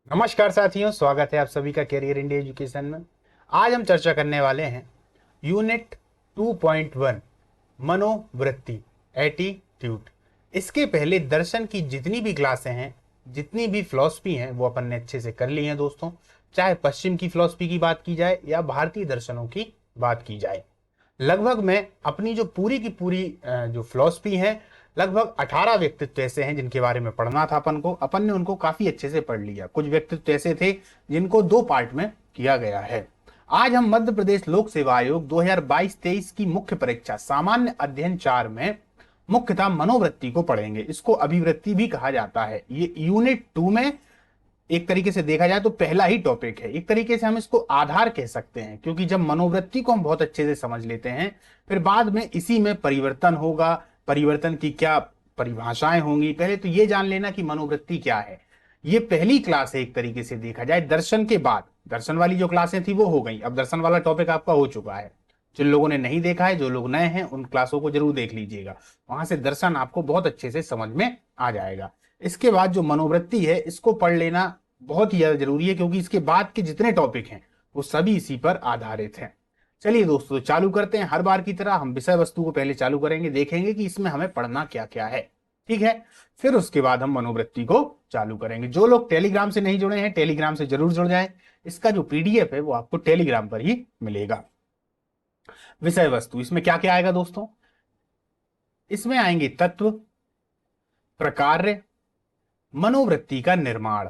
नमस्कार साथियों, स्वागत है आप सभी का कैरियर इंडिया एजुकेशन में। आज हम चर्चा करने वाले हैं यूनिट 2.1 मनोवृत्ति एटीट्यूड। इसके पहले दर्शन की जितनी भी क्लासें हैं, जितनी भी फिलॉसफी हैं, वो अपन ने अच्छे से कर ली हैं दोस्तों। चाहे पश्चिम की फिलॉसफी की बात की जाए या भारतीय दर्शनों की बात की जाए, लगभग मैं अपनी जो पूरी की पूरी जो फिलॉसफी है, लगभग 18 व्यक्तित्व ऐसे हैं जिनके बारे में पढ़ना था अपन ने उनको काफी अच्छे से पढ़ लिया। कुछ व्यक्तित्व ऐसे थे जिनको दो पार्ट में किया गया है। आज हम मध्य प्रदेश लोक सेवा आयोग 2022-23 की मुख्य परीक्षा सामान्य अध्ययन 4 में मुख्यतः मनोवृत्ति को पढ़ेंगे। इसको अभिवृत्ति भी कहा जाता है। ये यूनिट 2 में एक तरीके से देखा जाए तो पहला ही टॉपिक है। एक तरीके से हम इसको आधार कह सकते हैं, क्योंकि जब मनोवृत्ति को हम बहुत अच्छे से समझ लेते हैं, फिर बाद में इसी में परिवर्तन होगा। परिवर्तन की क्या परिभाषाएं होंगी, पहले तो ये जान लेना कि मनोवृत्ति क्या है। ये पहली क्लास है एक तरीके से देखा जाए दर्शन के बाद। दर्शन वाली जो क्लासें थी वो हो गई, अब दर्शन वाला टॉपिक आपका हो चुका है। जिन लोगों ने नहीं देखा है, जो लोग नए हैं, उन क्लासों को जरूर देख लीजिएगा। वहां से दर्शन आपको बहुत अच्छे से समझ में आ जाएगा। इसके बाद जो मनोवृत्ति है, इसको पढ़ लेना बहुत ही ज्यादा जरूरी है, क्योंकि इसके बाद के जितने टॉपिक हैं वो सभी इसी पर आधारित हैं। चलिए दोस्तों, चालू करते हैं। हर बार की तरह हम विषय वस्तु को पहले चालू करेंगे, देखेंगे कि इसमें हमें पढ़ना क्या क्या है, ठीक है। फिर उसके बाद हम मनोवृत्ति को चालू करेंगे। जो लोग टेलीग्राम से नहीं जुड़े हैं, टेलीग्राम से जरूर जुड़ जाएं। इसका जो पीडीएफ है वो आपको टेलीग्राम पर ही मिलेगा। विषय वस्तु इसमें क्या क्या आएगा दोस्तों? इसमें आएंगे तत्व, प्रकार्य, मनोवृत्ति का निर्माण,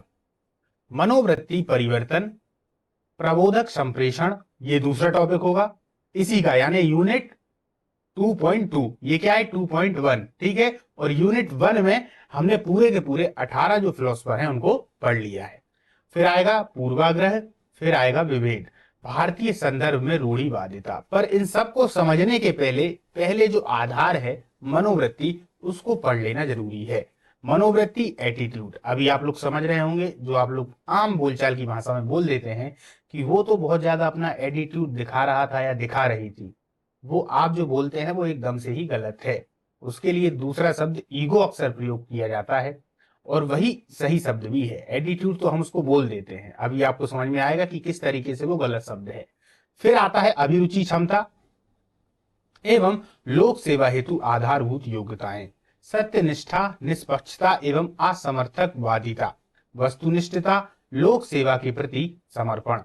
मनोवृत्ति परिवर्तन, प्रबोधक संप्रेषण, ये दूसरा टॉपिक होगा इसी का, यानी यूनिट 2.2। ये क्या है? 2.1, ठीक है। और यूनिट 1 में हमने पूरे के पूरे 18 जो फिलोसफर हैं उनको पढ़ लिया है। फिर आएगा पूर्वाग्रह, फिर आएगा विभेद, भारतीय संदर्भ में रूढ़िवादिता। पर इन सबको समझने के पहले पहले जो आधार है मनोवृत्ति, उसको पढ़ लेना जरूरी है। मनोवृत्ति एटीट्यूड अभी आप लोग समझ रहे होंगे, जो आप लोग आम बोलचाल की भाषा में बोल देते हैं कि वो तो बहुत ज्यादा अपना एटीट्यूड दिखा रहा था या दिखा रही थी, वो आप जो बोलते हैं वो एकदम से ही गलत है। उसके लिए दूसरा शब्द ईगो अक्सर प्रयोग किया जाता है, और वही सही शब्द भी है। एटीट्यूड तो हम उसको बोल देते हैं। अभी आपको समझ में आएगा कि किस तरीके से वो गलत शब्द है। फिर आता है अभिरुचि, क्षमता एवं लोक सेवा हेतु आधारभूत योग्यताएं, सत्यनिष्ठा, निष्पक्षता एवं असमर्थकवादिता, वस्तुनिष्ठता, लोक सेवा के प्रति समर्पण,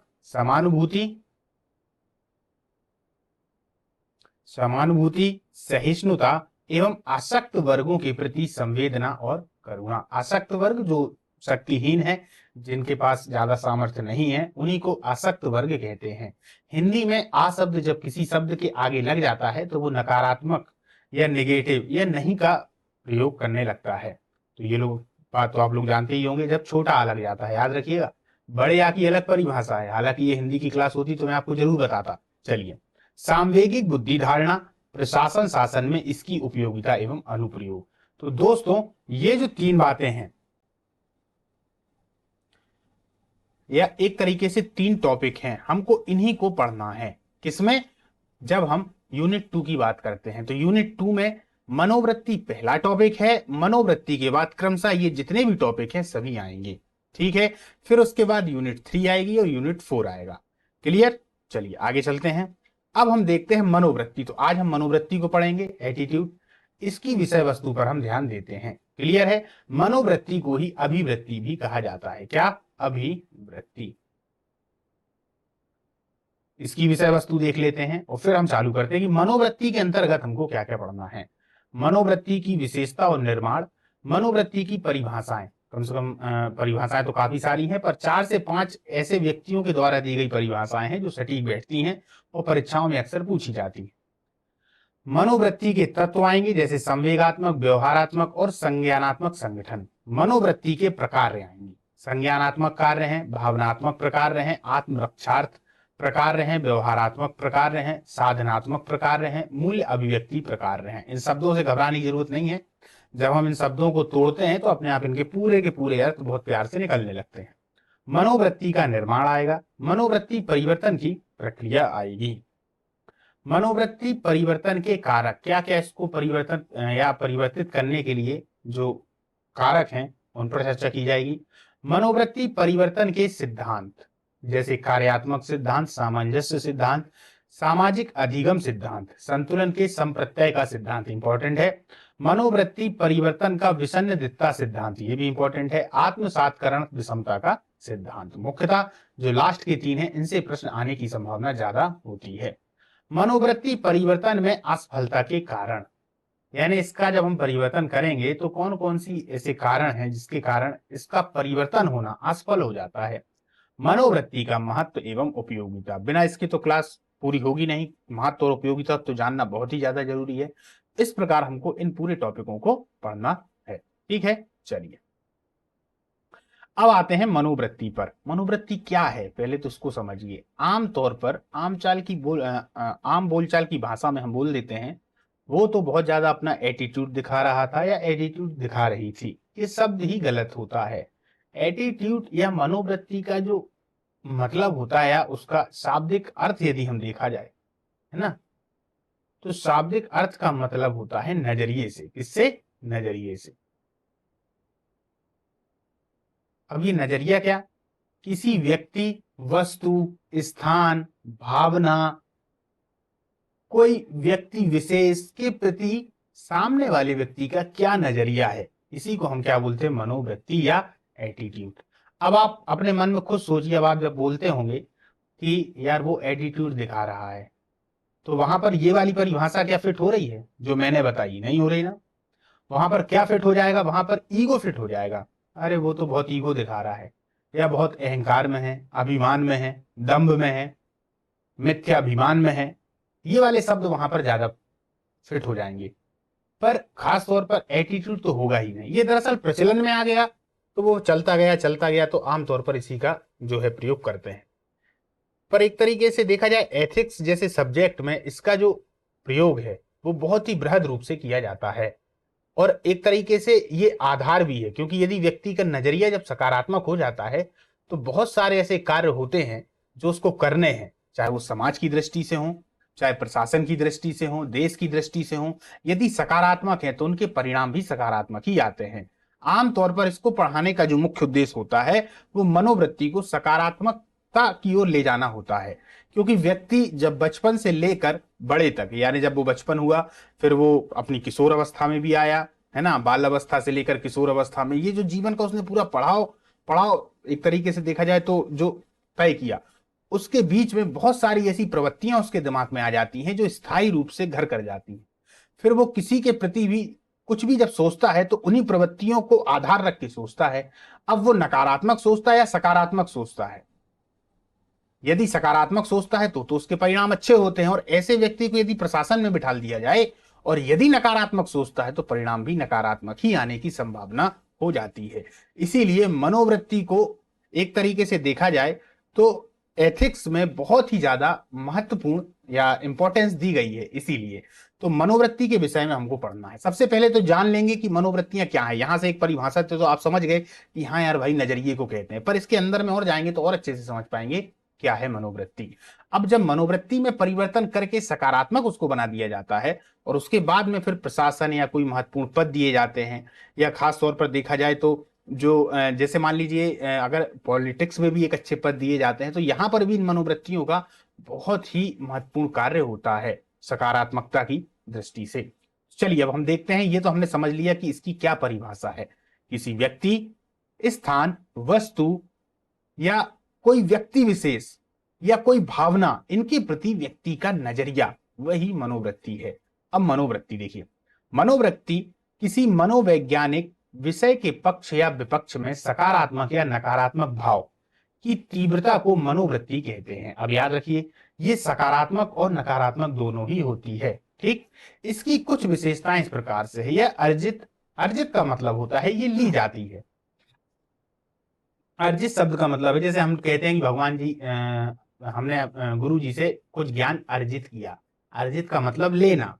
समानुभूति, सहिष्णुता एवं आसक्त वर्गों के प्रति संवेदना और करुणा। आसक्त वर्ग जो शक्तिहीन है, जिनके पास ज्यादा सामर्थ्य नहीं है, उन्हीं को आसक्त वर्ग कहते हैं। हिंदी में आ शब्द जब किसी शब्द के आगे लग जाता है तो वो नकारात्मक या नेगेटिव या नहीं का प्रयोग करने लगता है। तो ये लोग बात तो आप लोग जानते ही होंगे। जब छोटा आ लग जाता है, याद रखिएगा। बड़े आ की अलग परिभाषा है, हालांकि ये हिंदी की क्लास होती तो मैं आपको जरूर बताता। चलिए, सामवेगिक बुद्धि धारणा, प्रशासन शासन में इसकी उपयोगिता एवं अनुप्रयोग। तो दोस्तों, ये जो तीन बातें हैं, या एक तरीके से तीन टॉपिक हैं, हमको इन्हीं को पढ़ना है। किसमें? जब हम यूनिट 2 की बात करते हैं। तो यूनिट 2 में मनोवृत्ति पहला टॉपिक है। मनोवृत्ति के बाद क्रमशः ये जितने भी टॉपिक हैं सभी आएंगे, ठीक है। फिर उसके बाद यूनिट 3 आएगी और यूनिट 4 आएगा। क्लियर? चलिए आगे चलते हैं। अब हम देखते हैं मनोवृत्ति। तो आज हम मनोवृत्ति को पढ़ेंगे, एटीट्यूड। इसकी विषय वस्तु पर हम ध्यान देते हैं। क्लियर है? मनोवृत्ति को ही अभिवृत्ति भी कहा जाता है। क्या? अभिवृत्ति। इसकी विषय वस्तु देख लेते हैं और फिर हम चालू करते हैं कि मनोवृत्ति के अंतर्गत हमको क्या क्या पढ़ना है। मनोवृत्ति की विशेषता और निर्माण, मनोवृत्ति की परिभाषाएं, कम से कम परिभाषाएं तो काफी सारी हैं, पर 4 से 5 ऐसे व्यक्तियों के द्वारा दी गई परिभाषाएं हैं जो सटीक बैठती हैं और परीक्षाओं में अक्सर पूछी जाती है। मनोवृत्ति के तत्व आएंगे, जैसे संवेगात्मक, व्यवहारात्मक और संज्ञानात्मक संगठन। मनोवृत्ति के प्रकार आएंगे, संज्ञानात्मक कार्य हैं, भावनात्मक प्रकार हैं, आत्मरक्षार्थ प्रकार हैं, व्यवहारात्मक प्रकार हैं, साधनात्मक प्रकार हैं, मूल्य अभिव्यक्ति प्रकार हैं। इन शब्दों से घबराने की जरूरत नहीं है। जब हम इन शब्दों को तोड़ते हैं तो अपने आप इनके पूरे के पूरे अर्थ बहुत प्यार से निकलने लगते हैं। मनोवृत्ति का निर्माण आएगा, मनोवृत्ति परिवर्तन की प्रक्रिया आएगी, मनोवृत्ति परिवर्तन के कारक, क्या क्या इसको परिवर्तन या परिवर्तित करने के लिए जो कारक हैं उन पर चर्चा की जाएगी। मनोवृत्ति परिवर्तन के सिद्धांत जैसे कार्यात्मक सिद्धांत, सामंजस्य सिद्धांत, सामाजिक अधिगम सिद्धांत, संतुलन के संप्रत्यय का सिद्धांत इंपॉर्टेंट है। मनोवृत्ति परिवर्तन का विसन्निधित्ता सिद्धांत, ये भी इंपॉर्टेंट है। आत्मसात्करण विषमता का सिद्धांत। मुख्यतः जो लास्ट के तीन है इनसे प्रश्न आने की संभावना ज्यादा होती है। मनोवृत्ति परिवर्तन में असफलता के कारण, यानी इसका जब हम परिवर्तन करेंगे तो कौन कौन सी ऐसे कारण हैं जिसके कारण इसका परिवर्तन होना असफल हो जाता है। मनोवृत्ति का महत्व एवं उपयोगिता, बिना इसके तो क्लास पूरी होगी नहीं। महत्व और उपयोगिता तो जानना बहुत ही ज्यादा जरूरी है। इस प्रकार हमको इन पूरे टॉपिकों को पढ़ना है। ठीक है, चलिए अब आते हैं मनोवृत्ति पर। मनोवृत्ति क्या है पहले तो उसको समझिए। आमतौर पर आम बोलचाल की भाषा में हम बोल देते हैं वो तो बहुत ज्यादा अपना एटीट्यूड दिखा रहा था या एटीट्यूड दिखा रही थी, ये शब्द ही गलत होता है। एटीट्यूड या मनोवृत्ति का जो मतलब होता है या उसका शाब्दिक अर्थ यदि हम देखा जाए, है ना, तो शाब्दिक अर्थ का मतलब होता है नजरिए से। किससे? नजरिए से। अब ये नजरिया क्या? किसी व्यक्ति, वस्तु, स्थान, भावना, कोई व्यक्ति विशेष के प्रति सामने वाले व्यक्ति का क्या नजरिया है, इसी को हम क्या बोलते हैं? मनोवृत्ति या एटीट्यूड। अब आप अपने मन में खुद सोचिए, अब आप जब बोलते होंगे कि यार वो एटीट्यूड दिखा रहा है, तो वहां पर ये वाली परिभाषा क्या फिट हो रही है जो मैंने बताई? नहीं हो रही ना। वहां पर क्या फिट हो जाएगा? वहां पर ईगो फिट हो जाएगा। अरे वो तो बहुत ईगो दिखा रहा है, या बहुत अहंकार में है, अभिमान में है, दंभ में है, मिथ्याभिमान में है, ये वाले शब्द वहां पर ज्यादा फिट हो जाएंगे। पर खास तौर पर एटीट्यूड तो होगा ही नहीं। ये दरअसल प्रचलन में आ गया तो वो चलता गया तो आमतौर पर इसी का जो है प्रयोग करते हैं। पर एक तरीके से देखा जाए एथिक्स जैसे सब्जेक्ट में इसका जो प्रयोग है वो बहुत ही बृहद रूप से किया जाता है, और एक तरीके से ये आधार भी है, क्योंकि यदि व्यक्ति का नजरिया जब सकारात्मक हो जाता है तो बहुत सारे ऐसे कार्य होते हैं जो उसको करने हैं, चाहे वो समाज की दृष्टि से हो, चाहे प्रशासन की दृष्टि से हो, देश की दृष्टि से हो, यदि सकारात्मक है तो उनके परिणाम भी सकारात्मक ही आते हैं। आमतौर पर इसको पढ़ाने का जो मुख्य उद्देश्य होता है वो मनोवृत्ति को सकारात्मकता की ओर ले जाना होता है, क्योंकि व्यक्ति जब बचपन से लेकर बड़े तक, यानी जब वो बचपन हुआ, फिर वो अपनी किशोर अवस्था में भी आया, है ना, बाल अवस्था से लेकर किशोर अवस्था में, ये जो जीवन का उसने पूरा पड़ाव एक तरीके से देखा जाए तो जो तय किया, उसके बीच में बहुत सारी ऐसी प्रवृत्तियां उसके दिमाग में आ जाती हैं जो स्थायी रूप से घर कर जाती हैं। फिर वो किसी के प्रति भी कुछ भी जब सोचता है तो उन्हीं प्रवृत्तियों को आधार रख के सोचता है। अब वो नकारात्मक सोचता है या सकारात्मक सोचता है? यदि सकारात्मक सोचता है तो उसके परिणाम अच्छे होते हैं, और ऐसे व्यक्ति को यदि प्रशासन में बिठा दिया जाए और यदि नकारात्मक सोचता है तो परिणाम भी नकारात्मक ही आने की संभावना हो जाती है। इसीलिए मनोवृत्ति को एक तरीके से देखा जाए तो एथिक्स में बहुत ही ज्यादा महत्वपूर्ण या इंपॉर्टेंस दी गई है। इसीलिए तो मनोवृत्ति के विषय में हमको पढ़ना है। सबसे पहले तो जान लेंगे कि मनोवृत्तियां क्या है। यहां से एक परिभाषा तो आप समझ गए कि हाँ यार भाई नजरिए को कहते हैं, पर इसके अंदर में और जाएंगे तो और अच्छे से समझ पाएंगे क्या है मनोवृत्ति। अब जब मनोवृत्ति में परिवर्तन करके सकारात्मक उसको बना दिया जाता है और उसके बाद में फिर प्रशासन या कोई महत्वपूर्ण पद दिए जाते हैं, या खास तौर पर देखा जाए तो जो जैसे मान लीजिए अगर पॉलिटिक्स में भी एक अच्छे पद दिए जाते हैं, तो यहाँ पर भी इन मनोवृत्तियों का बहुत ही महत्वपूर्ण कार्य होता है सकारात्मकता की दृष्टि से। चलिए अब हम देखते हैं। ये तो हमने समझ लिया कि इसकी क्या परिभाषा है। किसी व्यक्ति, स्थान, वस्तु या कोई व्यक्ति विशेष या कोई भावना, इनके प्रति व्यक्ति का नजरिया, वही मनोवृत्ति है। अब मनोवृत्ति देखिए, मनोवृत्ति किसी मनोवैज्ञानिक विषय के पक्ष या विपक्ष में सकारात्मक या नकारात्मक भाव की तीव्रता को मनोवृत्ति कहते हैं। अब याद रखिए ये सकारात्मक और नकारात्मक दोनों ही होती है। ठीक, इसकी कुछ विशेषताएं इस प्रकार से है। यह अर्जित का मतलब होता है ये ली जाती है। अर्जित शब्द का मतलब है जैसे हम कहते हैं कि भगवान जी हमने गुरु जी से कुछ ज्ञान अर्जित किया। अर्जित का मतलब लेना।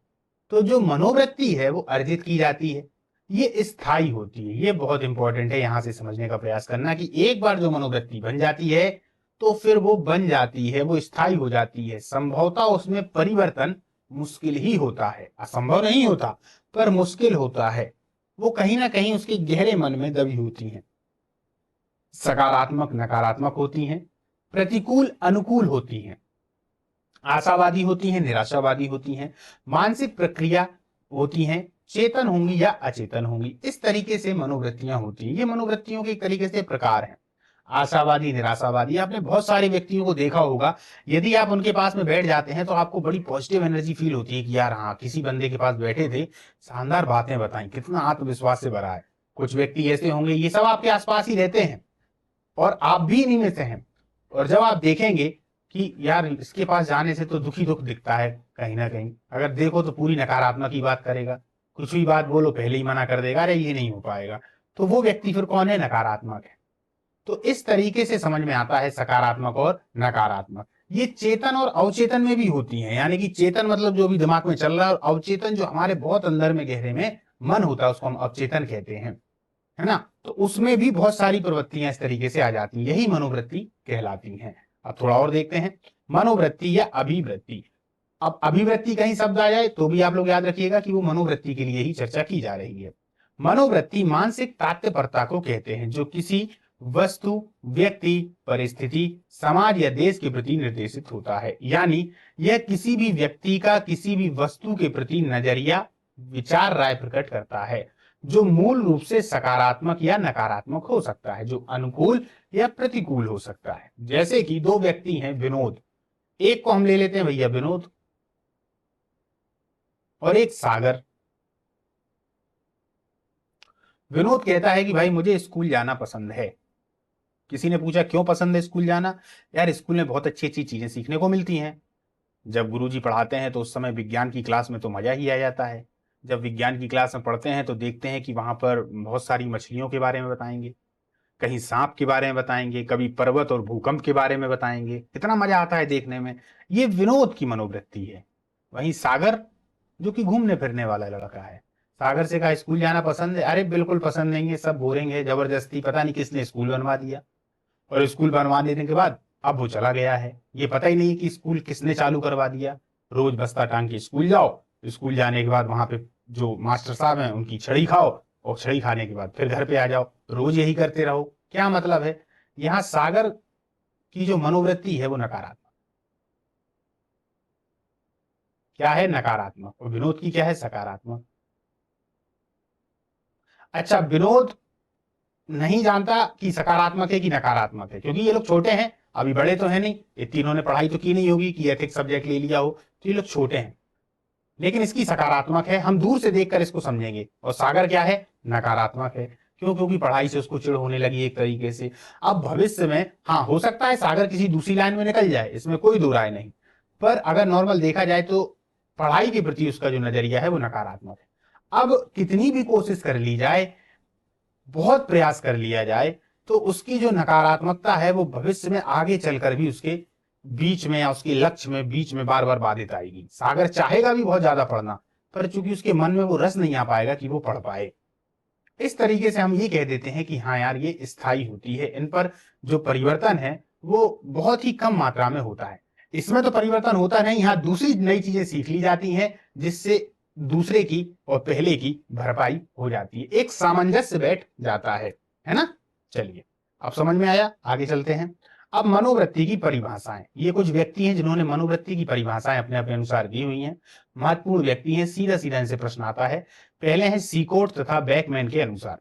तो जो मनोवृत्ति है वो अर्जित की जाती है, ये स्थायी होती है। ये बहुत इंपॉर्टेंट है, यहां से समझने का प्रयास करना कि एक बार जो मनोवृत्ति बन जाती है तो फिर वो बन जाती है, वो स्थायी हो जाती है। संभवतः उसमें परिवर्तन मुश्किल ही होता है, असंभव नहीं होता पर मुश्किल होता है। वो कहीं ना कहीं उसके गहरे मन में दबी होती है। सकारात्मक नकारात्मक होती हैं, प्रतिकूल अनुकूल होती हैं, आशावादी होती हैं, निराशावादी होती हैं, मानसिक प्रक्रिया होती हैं, चेतन होंगी या अचेतन होंगी। इस तरीके से मनोवृत्तियां होती हैं। ये मनोवृत्तियों के एक तरीके से प्रकार हैं, आशावादी, निराशावादी। आपने बहुत सारे व्यक्तियों को देखा होगा, यदि आप उनके पास में बैठ जाते हैं तो आपको बड़ी पॉजिटिव एनर्जी फील होती है कि यार हाँ, किसी बंदे के पास बैठे थे, शानदार बातें बताई, कितना आत्मविश्वास से भरा है। कुछ व्यक्ति ऐसे होंगे, ये सब आपके आसपास ही रहते हैं और आप भी इन्हीं में से हैं। और जब आप देखेंगे कि यार इसके पास जाने से तो दुखी दुख दिखता है, कहीं ना कहीं अगर देखो तो पूरी नकारात्मक ही बात करेगा, कुछ भी बात बोलो पहले ही मना कर देगा, अरे ये नहीं हो पाएगा। तो वो व्यक्ति फिर कौन है? नकारात्मक है। तो इस तरीके से समझ में आता है सकारात्मक और नकारात्मक। ये चेतन और अवचेतन में भी होती हैं, यानी कि चेतन मतलब जो भी दिमाग में चल रहा है, और अवचेतन जो हमारे बहुत अंदर में गहरे में मन होता है, उसको हम अवचेतन कहते हैं, है ना। तो उसमें भी बहुत सारी प्रवृत्तियां इस तरीके से आ जाती हैं, यही मनोवृत्ति कहलाती हैं। अब थोड़ा और देखते हैं, मनोवृत्ति या अभिवृत्ति। अब अभिवृत्ति कहीं शब्द आ जाए तो भी आप लोग याद रखिएगा कि वो मनोवृत्ति के लिए ही चर्चा की जा रही है। मनोवृत्ति मानसिक तात्पर्यता को कहते हैं, जो किसी वस्तु, व्यक्ति, परिस्थिति, समाज या देश के प्रति निर्देशित होता है। यानी यह किसी भी व्यक्ति का किसी भी वस्तु के प्रति नजरिया, विचार, राय प्रकट करता है, जो मूल रूप से सकारात्मक या नकारात्मक हो सकता है, जो अनुकूल या प्रतिकूल हो सकता है। जैसे कि दो व्यक्ति हैं, विनोद, एक को हम ले लेते हैं भैया विनोद, और एक सागर। विनोद कहता है कि भाई मुझे स्कूल जाना पसंद है। किसी ने पूछा क्यों पसंद है स्कूल जाना? यार स्कूल में बहुत अच्छी अच्छी चीजें सीखने को मिलती हैं। जब गुरुजी पढ़ाते हैं तो उस समय विज्ञान की क्लास में तो मजा ही आ जाता है। जब विज्ञान की क्लास में पढ़ते हैं तो देखते हैं कि वहां पर बहुत सारी मछलियों के बारे में बताएंगे, कहीं सांप के बारे में बताएंगे, कभी पर्वत और भूकंप के बारे में बताएंगे, कितना मजा आता है देखने में। ये विनोद की मनोवृत्ति है। वहीं सागर, जो कि घूमने फिरने वाला लड़का है, सागर से कहा स्कूल जाना पसंद है? अरे बिल्कुल पसंद नहीं है, सब बोरिंग है, जबरदस्ती पता नहीं किसने स्कूल बनवा दिया, और स्कूल बनवा देने के बाद अब वो चला गया है, ये पता ही नहीं कि स्कूल किसने चालू करवा दिया। रोज बस्ता टांग के स्कूल जाओ, स्कूल जाने के बाद वहां पे जो मास्टर साहब हैं उनकी छड़ी खाओ, और छड़ी खाने के बाद फिर घर पे आ जाओ, रोज यही करते रहो। क्या मतलब है? यहाँ सागर की जो मनोवृत्ति है वो नकारात्मक, क्या है? नकारात्मक। और विनोद की क्या है? सकारात्मक। अच्छा, विनोद नहीं जानता कि सकारात्मक है कि नकारात्मक है, क्योंकि ये लोग छोटे हैं, अभी बड़े तो है नहीं, ये तीनों ने पढ़ाई तो की नहीं होगी कि एथिक्स सब्जेक्ट ले लिया हो, तो ये लोग छोटे हैं। लेकिन इसकी सकारात्मक है, हम दूर से देखकर इसको समझेंगे। और सागर क्या है? नकारात्मक है। क्यों? क्योंकि पढ़ाई से उसको चिढ़ होने लगी एक तरीके से। अब भविष्य में हाँ हो सकता है सागर किसी दूसरी लाइन में निकल जाए, इसमें कोई दो राय नहीं, पर अगर नॉर्मल देखा जाए तो पढ़ाई के प्रति उसका जो नजरिया है वो नकारात्मक है। अब कितनी भी कोशिश कर ली जाए, बहुत प्रयास कर लिया जाए, तो उसकी जो नकारात्मकता है वो भविष्य में आगे चलकर भी उसके बीच में या उसके लक्ष्य में बीच में बार बार बाधित आएगी। सागर चाहेगा भी बहुत ज्यादा पढ़ना, पर चूंकि उसके मन में वो रस नहीं आ पाएगा कि वो पढ़ पाए। इस तरीके से हम ये कह देते हैं कि हाँ यार ये स्थायी होती है, इन पर जो परिवर्तन है वो बहुत ही कम मात्रा में होता है। इसमें तो परिवर्तन होता नहीं, यहाँ दूसरी नई चीजें सीख ली जाती हैं, जिससे दूसरे की और पहले की भरपाई हो जाती है, एक सामंजस्य बैठ जाता है ना। चलिए अब समझ में आया, आगे चलते हैं। अब मनोवृत्ति की परिभाषाएं, ये कुछ व्यक्ति हैं जिन्होंने मनोवृत्ति की परिभाषाएं अपने अपने अनुसार दी हुई हैं, महत्वपूर्ण व्यक्ति हैं, सीधा सीधा इनसे प्रश्न आता है। पहले है सीकोट तथा बैकमैन के अनुसार,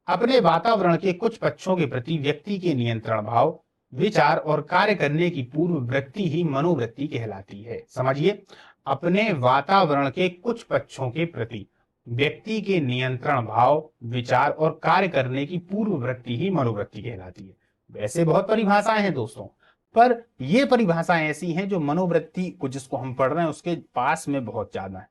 अपने वातावरण के कुछ पक्षों के प्रति व्यक्ति के नियंत्रण भाव, विचार और कार्य करने की पूर्व वृत्ति ही मनोवृत्ति कहलाती है। समझिए, अपने वातावरण के कुछ पक्षों के प्रति व्यक्ति के नियंत्रण भाव, विचार और कार्य करने की पूर्व वृत्ति ही मनोवृत्ति कहलाती है। वैसे बहुत परिभाषाएं हैं दोस्तों, पर ये परिभाषाएं ऐसी हैं जो मनोवृत्ति को जिसको हम पढ़ रहे हैं उसके पास में बहुत ज्यादा है,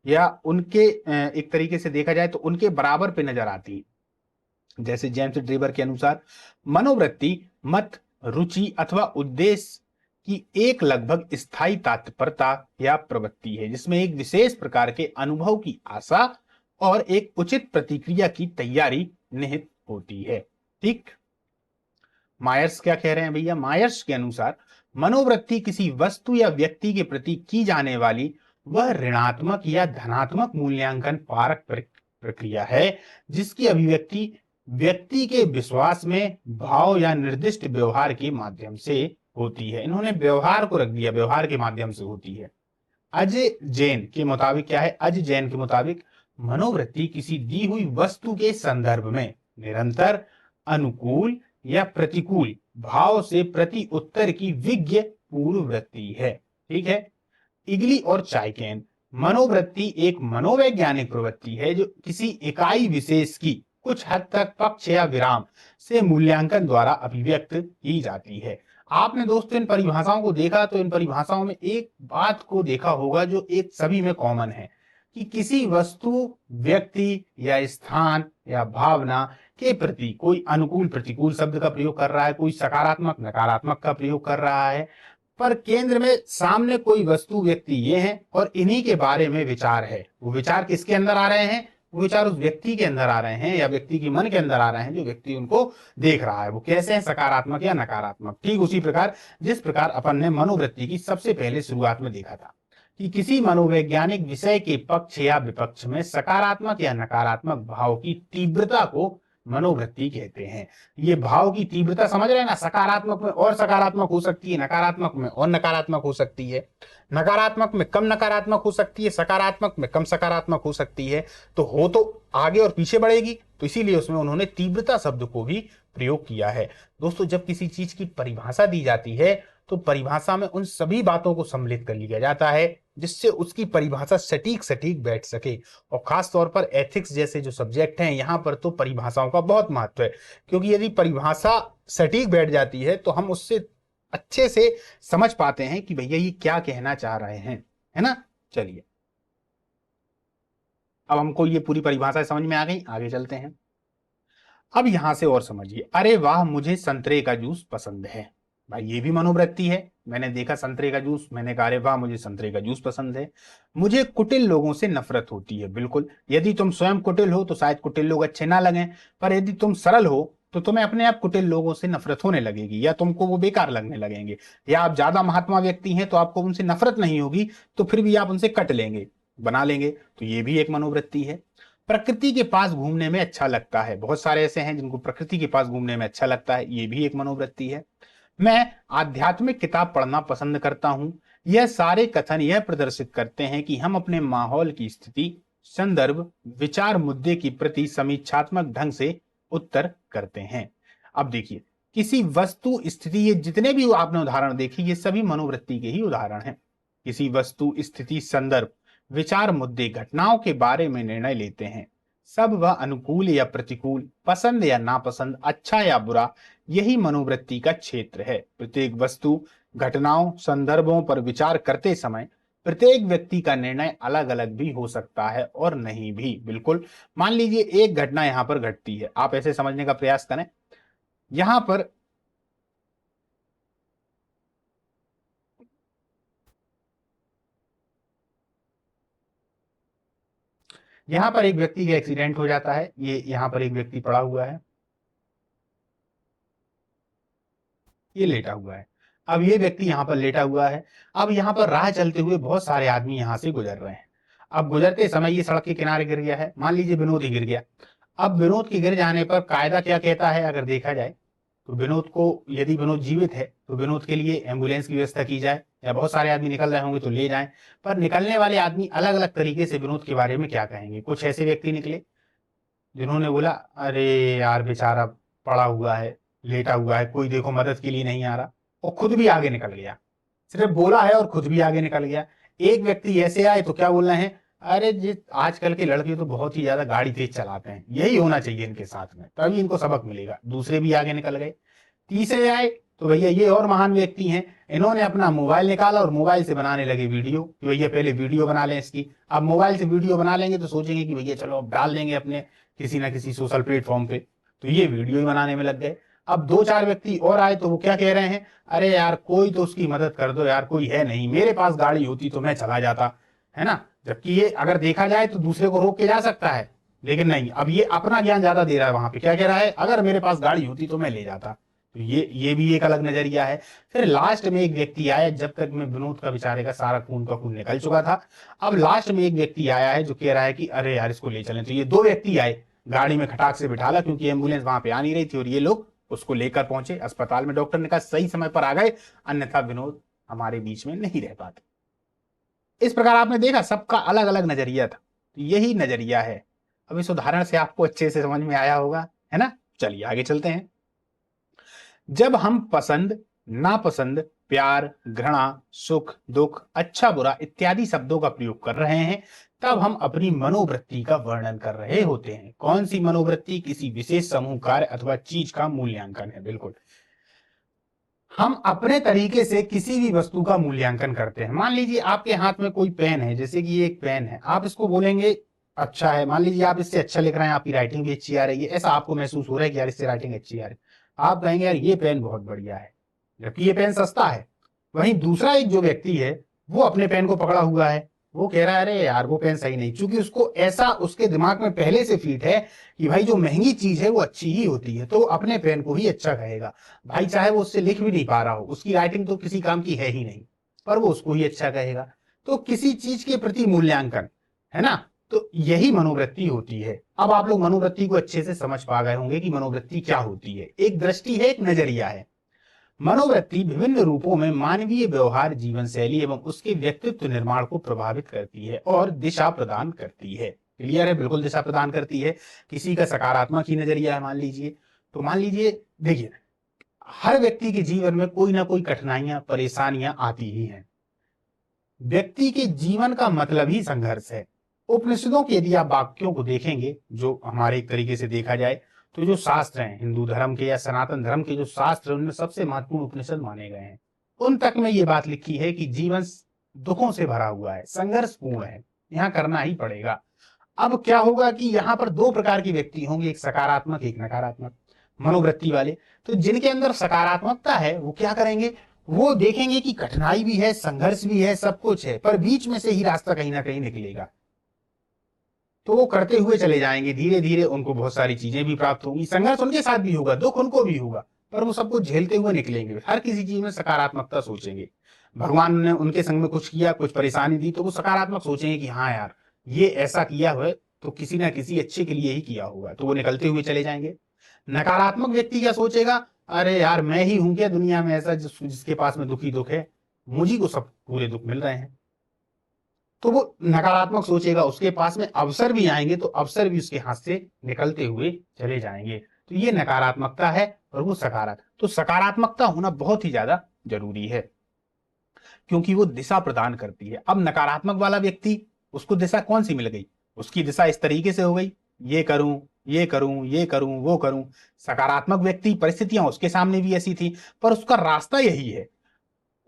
या उनके एक तरीके से देखा जाए तो उनके बराबर पे नजर आती है। जैसे जेम्स ड्रेबर के अनुसार मनोवृत्ति मत, रुचि अथवा उद्देश्य की एक लगभग स्थायी तात्पर्यता या प्रवृत्ति है, जिसमें एक विशेष प्रकार के अनुभव की आशा और एक उचित प्रतिक्रिया की तैयारी निहित होती है। ठीक। मायर्स क्या कह रहे हैं भैया? मायर्स के अनुसार मनोवृत्ति किसी वस्तु या व्यक्ति के प्रति की जाने वाली वह ऋणात्मक या धनात्मक मूल्यांकन पारक प्रक्रिया है जिसकी अभिव्यक्ति व्यक्ति के विश्वास में, भाव या निर्दिष्ट व्यवहार के माध्यम से होती है। इन्होंने व्यवहार को रख दिया, व्यवहार के माध्यम से होती है। अजय जैन के मुताबिक क्या है? अजय जैन के मुताबिक मनोवृत्ति किसी दी हुई वस्तु के संदर्भ में निरंतर अनुकूल या प्रतिकूल भाव से प्रति उत्तर की विज्ञ पूर्व वृत्ति है। ठीक है। इगली और चाइकेन, मनोवृत्ति एक मनोवैज्ञानिक प्रवृत्ति है जो किसी इकाई विशेष की कुछ हद तक पक्ष या विराम से मूल्यांकन द्वारा अभिव्यक्त की जाती है। आपने दोस्तों इन परिभाषाओं को देखा तो इन परिभाषाओं में एक बात को देखा होगा जो एक सभी में कॉमन है कि किसी वस्तु, व्यक्ति या स्थान या भावना के प्रति कोई अनुकूल प्रतिकूल शब्द का प्रयोग कर रहा है, कोई सकारात्मक नकारात्मक का प्रयोग कर रहा है, पर केंद्र में सामने कोई वस्तु, व्यक्ति ये है और इन्हीं के बारे में विचार है। वो विचार किसके अंदर आ रहे हैं? वो विचार उस व्यक्ति के अंदर आ रहे हैं या व्यक्ति के मन के अंदर आ रहे हैं जो व्यक्ति उनको देख रहा है। वो कैसे हैं? सकारात्मक या नकारात्मक। ठीक उसी प्रकार जिस प्रकार अपन ने मनोवृत्ति की सबसे पहले शुरुआत में देखा था कि किसी मनोवैज्ञानिक विषय के पक्ष या विपक्ष में सकारात्मक या नकारात्मक भाव की तीव्रता को मनोवृत्ति कहते हैं। ये भाव की तीव्रता समझ रहे हैं ना? सकारात्मक में और सकारात्मक हो सकती है, नकारात्मक में और नकारात्मक हो सकती है, नकारात्मक में कम नकारात्मक हो सकती है, सकारात्मक में कम सकारात्मक हो सकती है। तो आगे और पीछे बढ़ेगी, तो इसीलिए उसमें उन्होंने तीव्रता शब्द को भी प्रयोग किया है। दोस्तों जब किसी चीज की परिभाषा दी जाती है तो परिभाषा में उन सभी बातों को सम्मिलित कर लिया जाता है जिससे उसकी परिभाषा सटीक सटीक बैठ सके। और खास तौर पर एथिक्स जैसे जो सब्जेक्ट हैं यहाँ पर तो परिभाषाओं का बहुत महत्व है, क्योंकि यदि परिभाषा सटीक बैठ जाती है तो हम उससे अच्छे से समझ पाते हैं कि भैया ये क्या कहना चाह रहे हैं, है ना। चलिए अब हमको ये पूरी परिभाषा समझ में आ गई, आगे चलते हैं। अब यहां से और समझिए, अरे वाह मुझे संतरे का जूस पसंद है। भाई ये भी मनोवृत्ति है। मैंने देखा संतरे का जूस, मैंने कहा अरे वाह मुझे संतरे का जूस पसंद है। मुझे कुटिल लोगों से नफरत होती है। बिल्कुल, यदि तुम स्वयं कुटिल हो तो शायद कुटिल लोग अच्छे ना लगें, पर यदि तुम सरल हो तो तुम्हें अपने आप कुटिल लोगों से नफरत होने लगेगी या तुमको वो बेकार लगने लगेंगे। या आप ज्यादा महात्मा व्यक्ति हैं तो आपको उनसे नफरत नहीं होगी, तो फिर भी आप उनसे कट लेंगे, बना लेंगे। तो ये भी एक मनोवृत्ति है। प्रकृति के पास घूमने में अच्छा लगता है। बहुत सारे ऐसे हैं जिनको प्रकृति के पास घूमने में अच्छा लगता है, ये भी एक मनोवृत्ति है। मैं आध्यात्मिक किताब पढ़ना पसंद करता हूं। यह सारे कथन यह प्रदर्शित करते हैं कि हम अपने माहौल की स्थिति, संदर्भ, विचार, मुद्दे की प्रति समीक्षात्मक ढंग से उत्तर करते हैं। अब देखिए, किसी वस्तु, स्थिति, ये जितने भी आपने उदाहरण देखे ये सभी मनोवृत्ति के ही उदाहरण हैं। किसी वस्तु, स्थिति, संदर्भ, विचार, मुद्दे, घटनाओं के बारे में निर्णय लेते हैं। सब वह अनुकूल या प्रतिकूल, पसंद या नापसंद, अच्छा या बुरा, यही मनोवृत्ति का क्षेत्र है। प्रत्येक वस्तु, घटनाओं, संदर्भों पर विचार करते समय प्रत्येक व्यक्ति का निर्णय अलग अलग भी हो सकता है और नहीं भी। बिल्कुल, मान लीजिए एक घटना यहां पर घटती है, आप ऐसे समझने का प्रयास करें। यहां पर एक व्यक्ति का एक्सीडेंट हो जाता है। ये यहां पर एक व्यक्ति पड़ा हुआ है, ये लेटा हुआ है। अब ये व्यक्ति यहाँ पर लेटा हुआ है। अब यहाँ पर राह चलते हुए बहुत सारे आदमी यहाँ से गुजर रहे हैं। अब गुजरते समय ये सड़क के किनारे गिर गया है, मान लीजिए विनोद ही गिर गया। अब विनोद के गिर जाने पर कायदा क्या कहता है, अगर देखा जाए तो विनोद को, यदि विनोद जीवित है तो विनोद के लिए एम्बुलेंस की व्यवस्था की जाए, या बहुत सारे आदमी निकल रहे होंगे तो ले जाएं। पर निकलने वाले आदमी अलग अलग तरीके से विनोद के बारे में क्या कहेंगे। कुछ ऐसे व्यक्ति निकले जिन्होंने बोला अरे यार बेचारा पड़ा हुआ है, लेटा हुआ है, कोई देखो मदद के लिए नहीं आ रहा, और खुद भी आगे निकल गया। सिर्फ बोला है और खुद भी आगे निकल गया। एक व्यक्ति ऐसे आए तो क्या बोल रहे हैं, अरे जी आजकल के लड़के तो बहुत ही ज्यादा गाड़ी तेज चलाते हैं, यही होना चाहिए इनके साथ में, तभी इनको सबक मिलेगा। दूसरे भी आगे निकल गए। तीसरे आए तो भैया ये और महान व्यक्ति हैं, इन्होंने अपना मोबाइल निकाला और मोबाइल से बनाने लगे वीडियो कि भैया पहले वीडियो बना लें इसकी। अब मोबाइल से वीडियो बना लेंगे तो सोचेंगे कि भैया चलो अब डाल देंगे अपने किसी ना किसी सोशल प्लेटफॉर्म पे, तो ये वीडियो ही बनाने में लग गए। अब दो चार व्यक्ति और आए तो वो क्या कह रहे हैं, अरे यार कोई तो उसकी मदद कर दो यार, कोई है नहीं, मेरे पास गाड़ी होती तो मैं चला जाता, है ना। जबकि ये अगर देखा जाए तो दूसरे को रोक के जा सकता है, लेकिन नहीं, अब ये अपना ज्ञान ज्यादा दे रहा है। वहां पे क्या कह रहा है, अगर मेरे पास गाड़ी होती तो मैं ले जाता। तो ये भी एक अलग नजरिया है। फिर लास्ट में एक व्यक्ति आया, जब तक में विनोद का बेचारे का सारा खून का खून निकल चुका था। अब लास्ट में एक व्यक्ति आया है जो कह रहा है कि अरे यार इसको ले चलें। तो ये दो व्यक्ति आए गाड़ी में खटाक से बिठाला, क्योंकि एम्बुलेंस वहां पे आ नहीं रही थी, और ये लोग उसको लेकर पहुंचे अस्पताल में। डॉक्टर ने कहा सही समय पर आ गए, अन्यथा विनोद हमारे बीच में नहीं रह पाते। इस प्रकार आपने देखा सबका अलग अलग नजरिया था, तो यही नजरिया है। अब इस उदाहरण से आपको अच्छे से समझ में आया होगा, है ना। चलिए आगे चलते हैं। जब हम पसंद, नापसंद, प्यार, घृणा, सुख, दुख, अच्छा बुरा इत्यादि शब्दों का प्रयोग कर रहे हैं, तब हम अपनी मनोवृत्ति का वर्णन कर रहे होते हैं। कौन सी मनोवृत्ति? किसी विशेष समूह, कार्य अथवा चीज का मूल्यांकन है। बिल्कुल, हम अपने तरीके से किसी भी वस्तु का मूल्यांकन करते हैं। मान लीजिए आपके हाथ में कोई पेन है, जैसे कि ये एक पेन है, आप इसको बोलेंगे अच्छा है, मान लीजिए आप इससे अच्छा लिख रहे हैं, आपकी राइटिंग भी अच्छी आ रही है, ऐसा आपको महसूस हो रहा है कि यार इससे राइटिंग अच्छी आ रही है, आप कहेंगे यार ये पेन बहुत बढ़िया है, जबकि ये पेन सस्ता है। वहीं दूसरा एक जो व्यक्ति है, वो अपने पेन को पकड़ा हुआ है, वो कह रहा है अरे यार वो पेन सही नहीं, क्योंकि उसको ऐसा उसके दिमाग में पहले से फीट है कि भाई जो महंगी चीज है वो अच्छी ही होती है, तो अपने पेन को ही अच्छा कहेगा। भाई चाहे वो उससे लिख भी नहीं पा रहा हो, उसकी राइटिंग तो किसी काम की है ही नहीं, पर वो उसको ही अच्छा कहेगा। तो किसी चीज के प्रति मूल्यांकन, है ना, तो यही मनोवृत्ति होती है। अब आप लोग मनोवृत्ति को अच्छे से समझ पा गए होंगे कि मनोवृत्ति क्या होती है। एक दृष्टि है, एक नजरिया है। मनोवृत्ति विभिन्न रूपों में मानवीय व्यवहार, जीवन शैली एवं उसके व्यक्तित्व निर्माण को प्रभावित करती है और दिशा प्रदान करती है। क्लियर है? बिल्कुल दिशा प्रदान करती है। किसी का सकारात्मक ही नजरिया है मान लीजिए, तो मान लीजिए देखिए हर व्यक्ति के जीवन में कोई ना कोई कठिनाइयां, परेशानियां आती ही हैं। व्यक्ति के जीवन का मतलब ही संघर्ष है। उपनिषदों के यदि आप वाक्यों को देखेंगे, जो हमारे एक तरीके से देखा जाए तो जो शास्त्र हैं हिंदू धर्म के या सनातन धर्म के, जो शास्त्र उनमें सबसे महत्वपूर्ण उपनिषद माने गए हैं, उन तक में ये बात लिखी है कि जीवन दुखों से भरा हुआ है, संघर्षपूर्ण है, यहाँ करना ही पड़ेगा। अब क्या होगा कि यहाँ पर दो प्रकार के व्यक्ति होंगे, एक सकारात्मक, एक नकारात्मक मनोवृत्ति वाले। तो जिनके अंदर सकारात्मकता है वो क्या करेंगे, वो देखेंगे कि कठिनाई भी है, संघर्ष भी है, सब कुछ है, पर बीच में से ही रास्ता कहीं ना कहीं निकलेगा। तो वो करते हुए चले जाएंगे, धीरे धीरे उनको बहुत सारी चीजें भी प्राप्त होंगी, संघर्ष उनके साथ भी होगा, दुख उनको भी होगा, पर वो सब कुछ झेलते हुए निकलेंगे। हर किसी चीज में सकारात्मकता सोचेंगे। भगवान ने उनके संग में कुछ किया, कुछ परेशानी दी, तो वो सकारात्मक सोचेंगे कि हाँ यार ये ऐसा किया हुआ तो किसी ना किसी अच्छे के लिए ही किया होगा, तो वो निकलते हुए चले जाएंगे। नकारात्मक व्यक्ति क्या सोचेगा, अरे यार मैं ही हूं क्या दुनिया में ऐसा जिसके पास में दुखी दुख है, मुझी को सब पूरे दुख मिल रहे हैं, तो वो नकारात्मक सोचेगा। उसके पास में अवसर भी आएंगे तो अवसर भी उसके हाथ से निकलते हुए चले जाएंगे। तो ये नकारात्मकता है, और वो सकारात्मक, तो सकारात्मकता होना बहुत ही ज्यादा जरूरी है, क्योंकि वो दिशा प्रदान करती है। अब नकारात्मक वाला व्यक्ति, उसको दिशा कौन सी मिल गई, उसकी दिशा इस तरीके से हो गई, ये करूं, ये करूं, ये करूं, वो करूं। सकारात्मक व्यक्ति, परिस्थितियां उसके सामने भी ऐसी थी, पर उसका रास्ता यही है,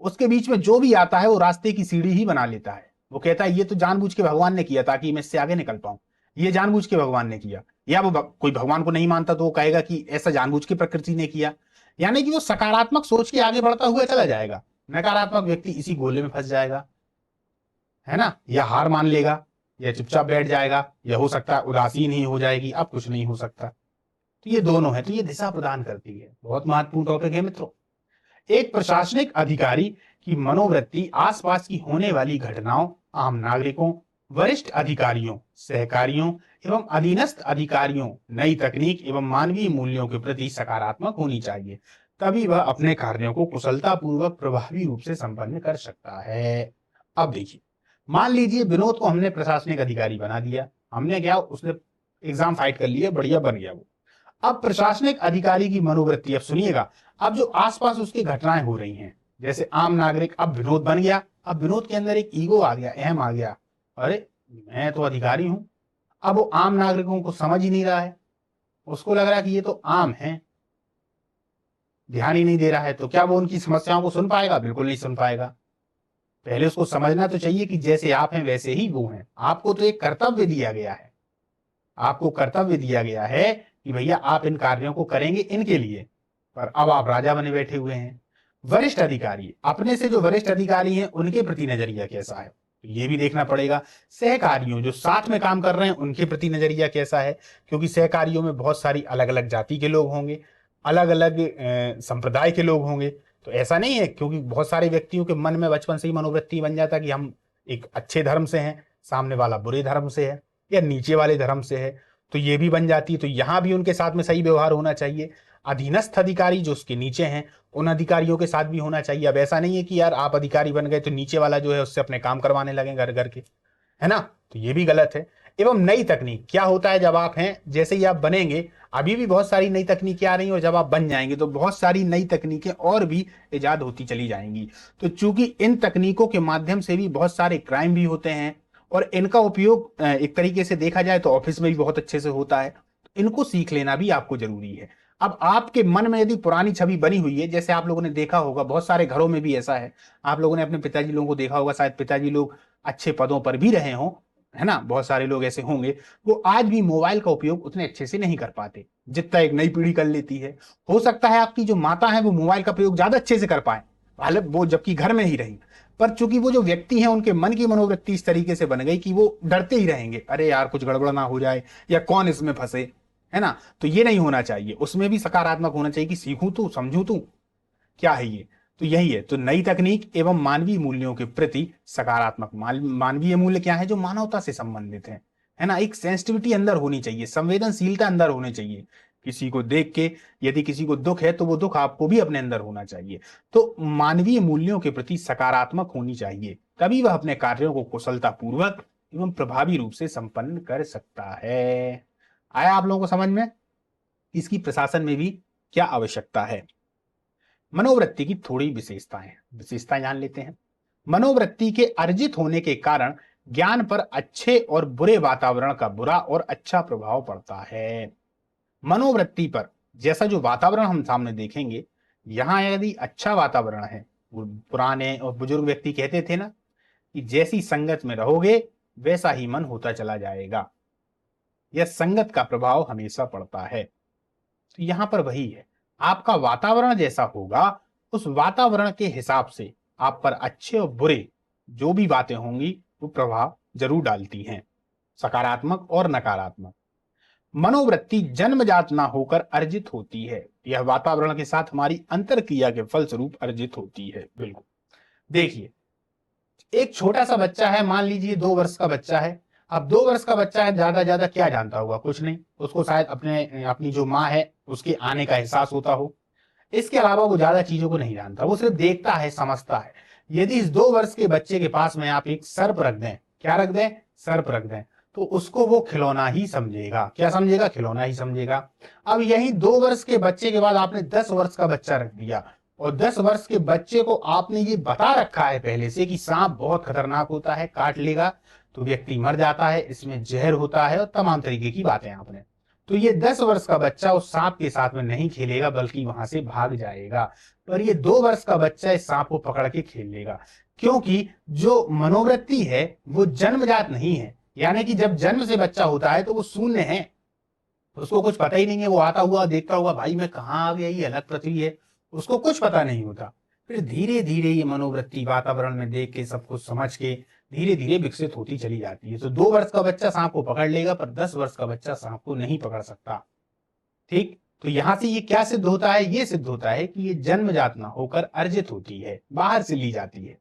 उसके बीच में जो भी आता है वो रास्ते की सीढ़ी ही बना लेता है। वो कहता है ये तो जानबूझ के भगवान ने किया ताकि मैं इससे आगे निकल पाऊं, ये जानबूझ के भगवान ने किया। या वो कोई भगवान को नहीं मानता तो वो कहेगा कि ऐसा जानबूझ के प्रकृति ने किया। यानी कि वो सकारात्मक सोच के आगे बढ़ता हुआ चला जाएगा। नकारात्मक व्यक्ति इसी गोले में फंस जाएगा, है ना, या हार मान लेगा, या चुपचाप बैठ जाएगा, या हो सकता है उदासीन ही हो जाएगी, अब कुछ नहीं हो सकता। तो ये दोनों है, तो ये दिशा प्रदान करती है। बहुत महत्वपूर्ण टॉपिक है मित्रों। एक प्रशासनिक अधिकारी की मनोवृत्ति आसपास की होने वाली घटनाओं, आम नागरिकों, वरिष्ठ अधिकारियों, सहकारियों एवं अधीनस्थ अधिकारियों, नई तकनीक एवं मानवीय मूल्यों के प्रति सकारात्मक होनी चाहिए, तभी वह अपने कार्यों को कुशलतापूर्वक प्रभावी रूप से संपन्न कर सकता है। अब देखिए, मान लीजिए विनोद को हमने प्रशासनिक अधिकारी बना दिया, हमने क्या, उसने एग्जाम फाइट कर लिया, बढ़िया बन गया वो। अब प्रशासनिक अधिकारी की मनोवृत्ति, अब सुनिएगा, अब जो आसपास उसकी घटनाएं हो रही हैं, जैसे आम नागरिक, अब विनोद बन गया, अब विनोद के अंदर एक ईगो आ गया, अहम आ गया, अरे मैं तो अधिकारी हूं। अब वो आम नागरिकों को समझ ही नहीं रहा है, उसको लग रहा है कि ये तो आम है, ध्यान ही नहीं दे रहा है। तो क्या वो उनकी समस्याओं को सुन पाएगा? बिल्कुल नहीं सुन पाएगा। पहले उसको समझना तो चाहिए कि जैसे आप हैं वैसे ही वो हैं। आपको तो एक कर्तव्य दिया गया है, आपको कर्तव्य दिया गया है कि भैया आप इन कार्यों को करेंगे इनके लिए, पर अब आप राजा बने बैठे हुए हैं। वरिष्ठ अधिकारी, अपने से जो वरिष्ठ अधिकारी हैं उनके प्रति नजरिया कैसा है, तो ये भी देखना पड़ेगा। सहकारियों, जो साथ में काम कर रहे हैं, उनके प्रति नजरिया कैसा है, क्योंकि सहकारियों में बहुत सारी अलग अलग जाति के लोग होंगे, अलग अलग संप्रदाय के लोग होंगे। तो ऐसा नहीं है, क्योंकि बहुत सारे व्यक्तियों के मन में बचपन से ही मनोवृत्ति बन जाता कि हम एक अच्छे धर्म से हैं, सामने वाला बुरे धर्म से है या नीचे वाले धर्म से है। तो ये भी बन जाती है। तो यहाँ भी उनके साथ में सही व्यवहार होना चाहिए। अधीनस्थ अधिकारी जो उसके नीचे हैं उन अधिकारियों के साथ भी होना चाहिए। अब ऐसा नहीं है कि यार आप अधिकारी बन गए तो नीचे वाला जो है उससे अपने काम करवाने लगे घर घर के, है ना, तो ये भी गलत है। एवं नई तकनीक क्या होता है, जब आप हैं जैसे ही आप बनेंगे, अभी भी बहुत सारी नई तकनीकें आ रही हैं और जब आप बन जाएंगे तो बहुत सारी नई तकनीकें और भी इजाद होती चली जाएंगी। तो चूंकि इन तकनीकों के माध्यम से भी बहुत सारे क्राइम भी होते हैं और इनका उपयोग एक तरीके से देखा जाए तो ऑफिस में भी बहुत अच्छे से होता है, इनको सीख लेना भी आपको जरूरी है। अब आपके मन में यदि पुरानी छवि बनी हुई है, जैसे आप लोगों ने देखा होगा बहुत सारे घरों में भी ऐसा है, आप लोगों ने अपने पिताजी लोगों को देखा होगा, शायद पिताजी लोग अच्छे पदों पर भी रहे हों, है ना, बहुत सारे लोग ऐसे होंगे, वो आज भी मोबाइल का उपयोग उतने अच्छे से नहीं कर पाते जितना एक नई पीढ़ी कर लेती है। हो सकता है आपकी जो माता है वो मोबाइल का प्रयोग ज्यादा अच्छे से कर पाए, हालांकि वो जबकि घर में ही रही, पर चूंकि वो जो व्यक्ति हैं उनके मन की मनोवृत्ति इस तरीके से बन गई कि वो डरते ही रहेंगे, अरे यार कुछ गड़बड़ ना हो जाए या कौन इसमें फंसे, है ना। तो ये नहीं होना चाहिए, उसमें भी सकारात्मक होना चाहिए कि सीखूं तू समझूं तू क्या है ये। तो यही है, तो नई तकनीक एवं मानवीय मूल्यों के प्रति सकारात्मक मानवीय मूल्य क्या है, जो मानवता से संबंधित है ना, एक सेंसिटिविटी अंदर होनी चाहिए, संवेदनशीलता अंदर होनी चाहिए। किसी को देख के यदि किसी को दुख है तो वो दुख आपको भी अपने अंदर होना चाहिए। तो मानवीय मूल्यों के प्रति सकारात्मक होनी चाहिए, तभी वह अपने कार्यों को कुशलता पूर्वक एवं प्रभावी रूप से संपन्न कर सकता है। आया आप लोगों को समझ में इसकी प्रशासन में भी क्या आवश्यकता है। मनोवृत्ति की थोड़ी विशेषताएं जान लेते हैं। मनोवृत्ति के अर्जित होने के कारण ज्ञान पर अच्छे और बुरे वातावरण का बुरा और अच्छा प्रभाव पड़ता है। मनोवृत्ति पर जैसा जो वातावरण हम सामने देखेंगे, यहां यदि अच्छा वातावरण है, पुराने और बुजुर्ग व्यक्ति कहते थे ना कि जैसी संगत में रहोगे वैसा ही मन होता चला जाएगा, यह संगत का प्रभाव हमेशा पड़ता है। तो यहां पर वही है, आपका वातावरण जैसा होगा उस वातावरण के हिसाब से आप पर अच्छे और बुरे जो भी बातें होंगी वो प्रभाव जरूर डालती हैं, सकारात्मक और नकारात्मक। मनोवृत्ति जन्मजात ना होकर अर्जित होती है, यह वातावरण के साथ हमारी अंतर क्रिया के फलस्वरूप अर्जित होती है। बिल्कुल, देखिए एक छोटा सा बच्चा है, मान लीजिए 2 वर्ष का बच्चा है। अब 2 वर्ष का बच्चा है, ज्यादा ज्यादा क्या जानता होगा, कुछ नहीं, उसको शायद अपनी जो माँ है उसके आने का एहसास होता हो, इसके अलावा वो ज्यादा चीजों को नहीं जानता, वो सिर्फ देखता है समझता है। यदि इस 2 वर्ष के बच्चे के पास में आप एक सर्प रख दें, क्या रख दें, सर्प रख दें, तो उसको वो खिलौना ही समझेगा, क्या समझेगा, खिलौना ही समझेगा। अब यही 2 वर्ष के बच्चे के बाद आपने 10 वर्ष का बच्चा रख दिया और 10 वर्ष के बच्चे को आपने ये बता रखा है पहले से कि सांप बहुत खतरनाक होता है, काट लेगा तो व्यक्ति मर जाता है, इसमें जहर होता है और तमाम तरीके की बातें आपने, तो ये 10 वर्ष का बच्चा उस सांप के साथ में नहीं खेलेगा बल्कि वहां से भाग जाएगा। पर ये 2 वर्ष का बच्चा इस सांप को पकड़ के खेल लेगा, क्योंकि जो मनोवृत्ति है वो जन्मजात नहीं है, यानी कि जब जन्म से बच्चा होता है तो वो शून्य है, उसको कुछ पता ही नहीं है, वो आता हुआ देखता हुआ भाई मैं कहाँ आ गया, ये अलग पृथ्वी है, उसको कुछ पता नहीं होता। फिर धीरे धीरे ये मनोवृत्ति वातावरण में देख के सब कुछ समझ के धीरे धीरे विकसित होती चली जाती है। तो 2 वर्ष का बच्चा सांप को पकड़ लेगा पर 10 वर्ष का बच्चा सांप को नहीं पकड़ सकता। ठीक, तो यहां से ये क्या सिद्ध होता है, ये सिद्ध होता है कि ये जन्मजात ना होकर अर्जित होती है, बाहर से ली जाती है।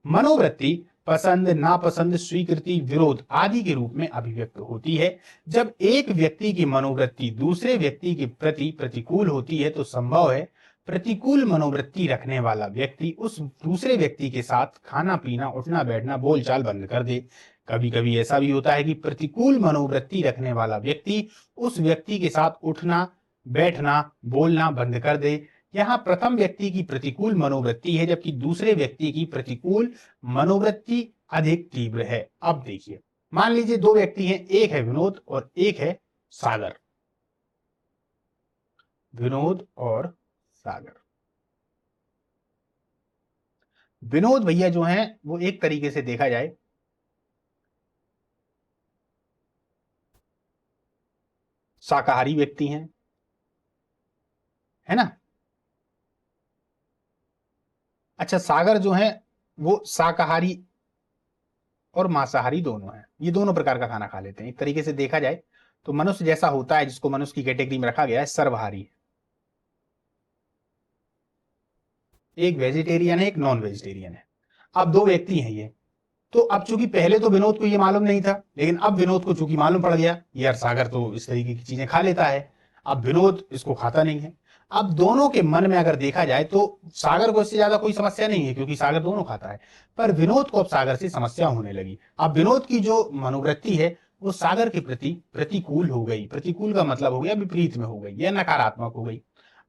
मनोवृत्ति पसंद नापसंद स्वीकृति विरोध आदि के रूप में अभिव्यक्त होती है। जब एक व्यक्ति की मनोवृत्ति दूसरे व्यक्ति के प्रति प्रतिकूल होती है तो संभव है प्रतिकूल मनोवृत्ति रखने वाला व्यक्ति उस दूसरे व्यक्ति के साथ खाना पीना उठना बैठना बोलचाल बंद कर दे। कभी कभी ऐसा भी होता है कि प्रतिकूल मनोवृत्ति रखने वाला व्यक्ति उस व्यक्ति के साथ उठना बैठना बोलना बंद कर दे। यहां प्रथम व्यक्ति की प्रतिकूल मनोवृत्ति है जबकि दूसरे व्यक्ति की प्रतिकूल मनोवृत्ति अधिक तीव्र है। अब देखिए, मान लीजिए 2 व्यक्ति हैं, एक है विनोद और एक है सागर। विनोद और सागर, विनोद भैया जो हैं वो एक तरीके से देखा जाए शाकाहारी व्यक्ति हैं, है ना। अच्छा, सागर जो है वो शाकाहारी और मांसाहारी दोनों हैं, ये दोनों प्रकार का खाना खा लेते हैं। एक तरीके से देखा जाए तो मनुष्य जैसा होता है, जिसको मनुष्य की कैटेगरी में रखा गया है, सर्वहारी। एक वेजिटेरियन है एक नॉन वेजिटेरियन है। अब 2 व्यक्ति हैं ये, तो अब चूंकि पहले तो विनोद को ये मालूम नहीं था, लेकिन अब विनोद को चूंकि मालूम पड़ गया यार सागर तो इस तरीके की चीजें खा लेता है, अब विनोद इसको खाता नहीं है। अब दोनों के मन में अगर देखा जाए तो सागर को इससे ज्यादा कोई समस्या नहीं है क्योंकि सागर दोनों खाता है, पर विनोद को अब सागर से समस्या होने लगी। अब विनोद की जो मनोवृत्ति है वो सागर के प्रति प्रतिकूल हो गई। प्रतिकूल का मतलब हो गया विपरीत में हो गई या नकारात्मक हो गई।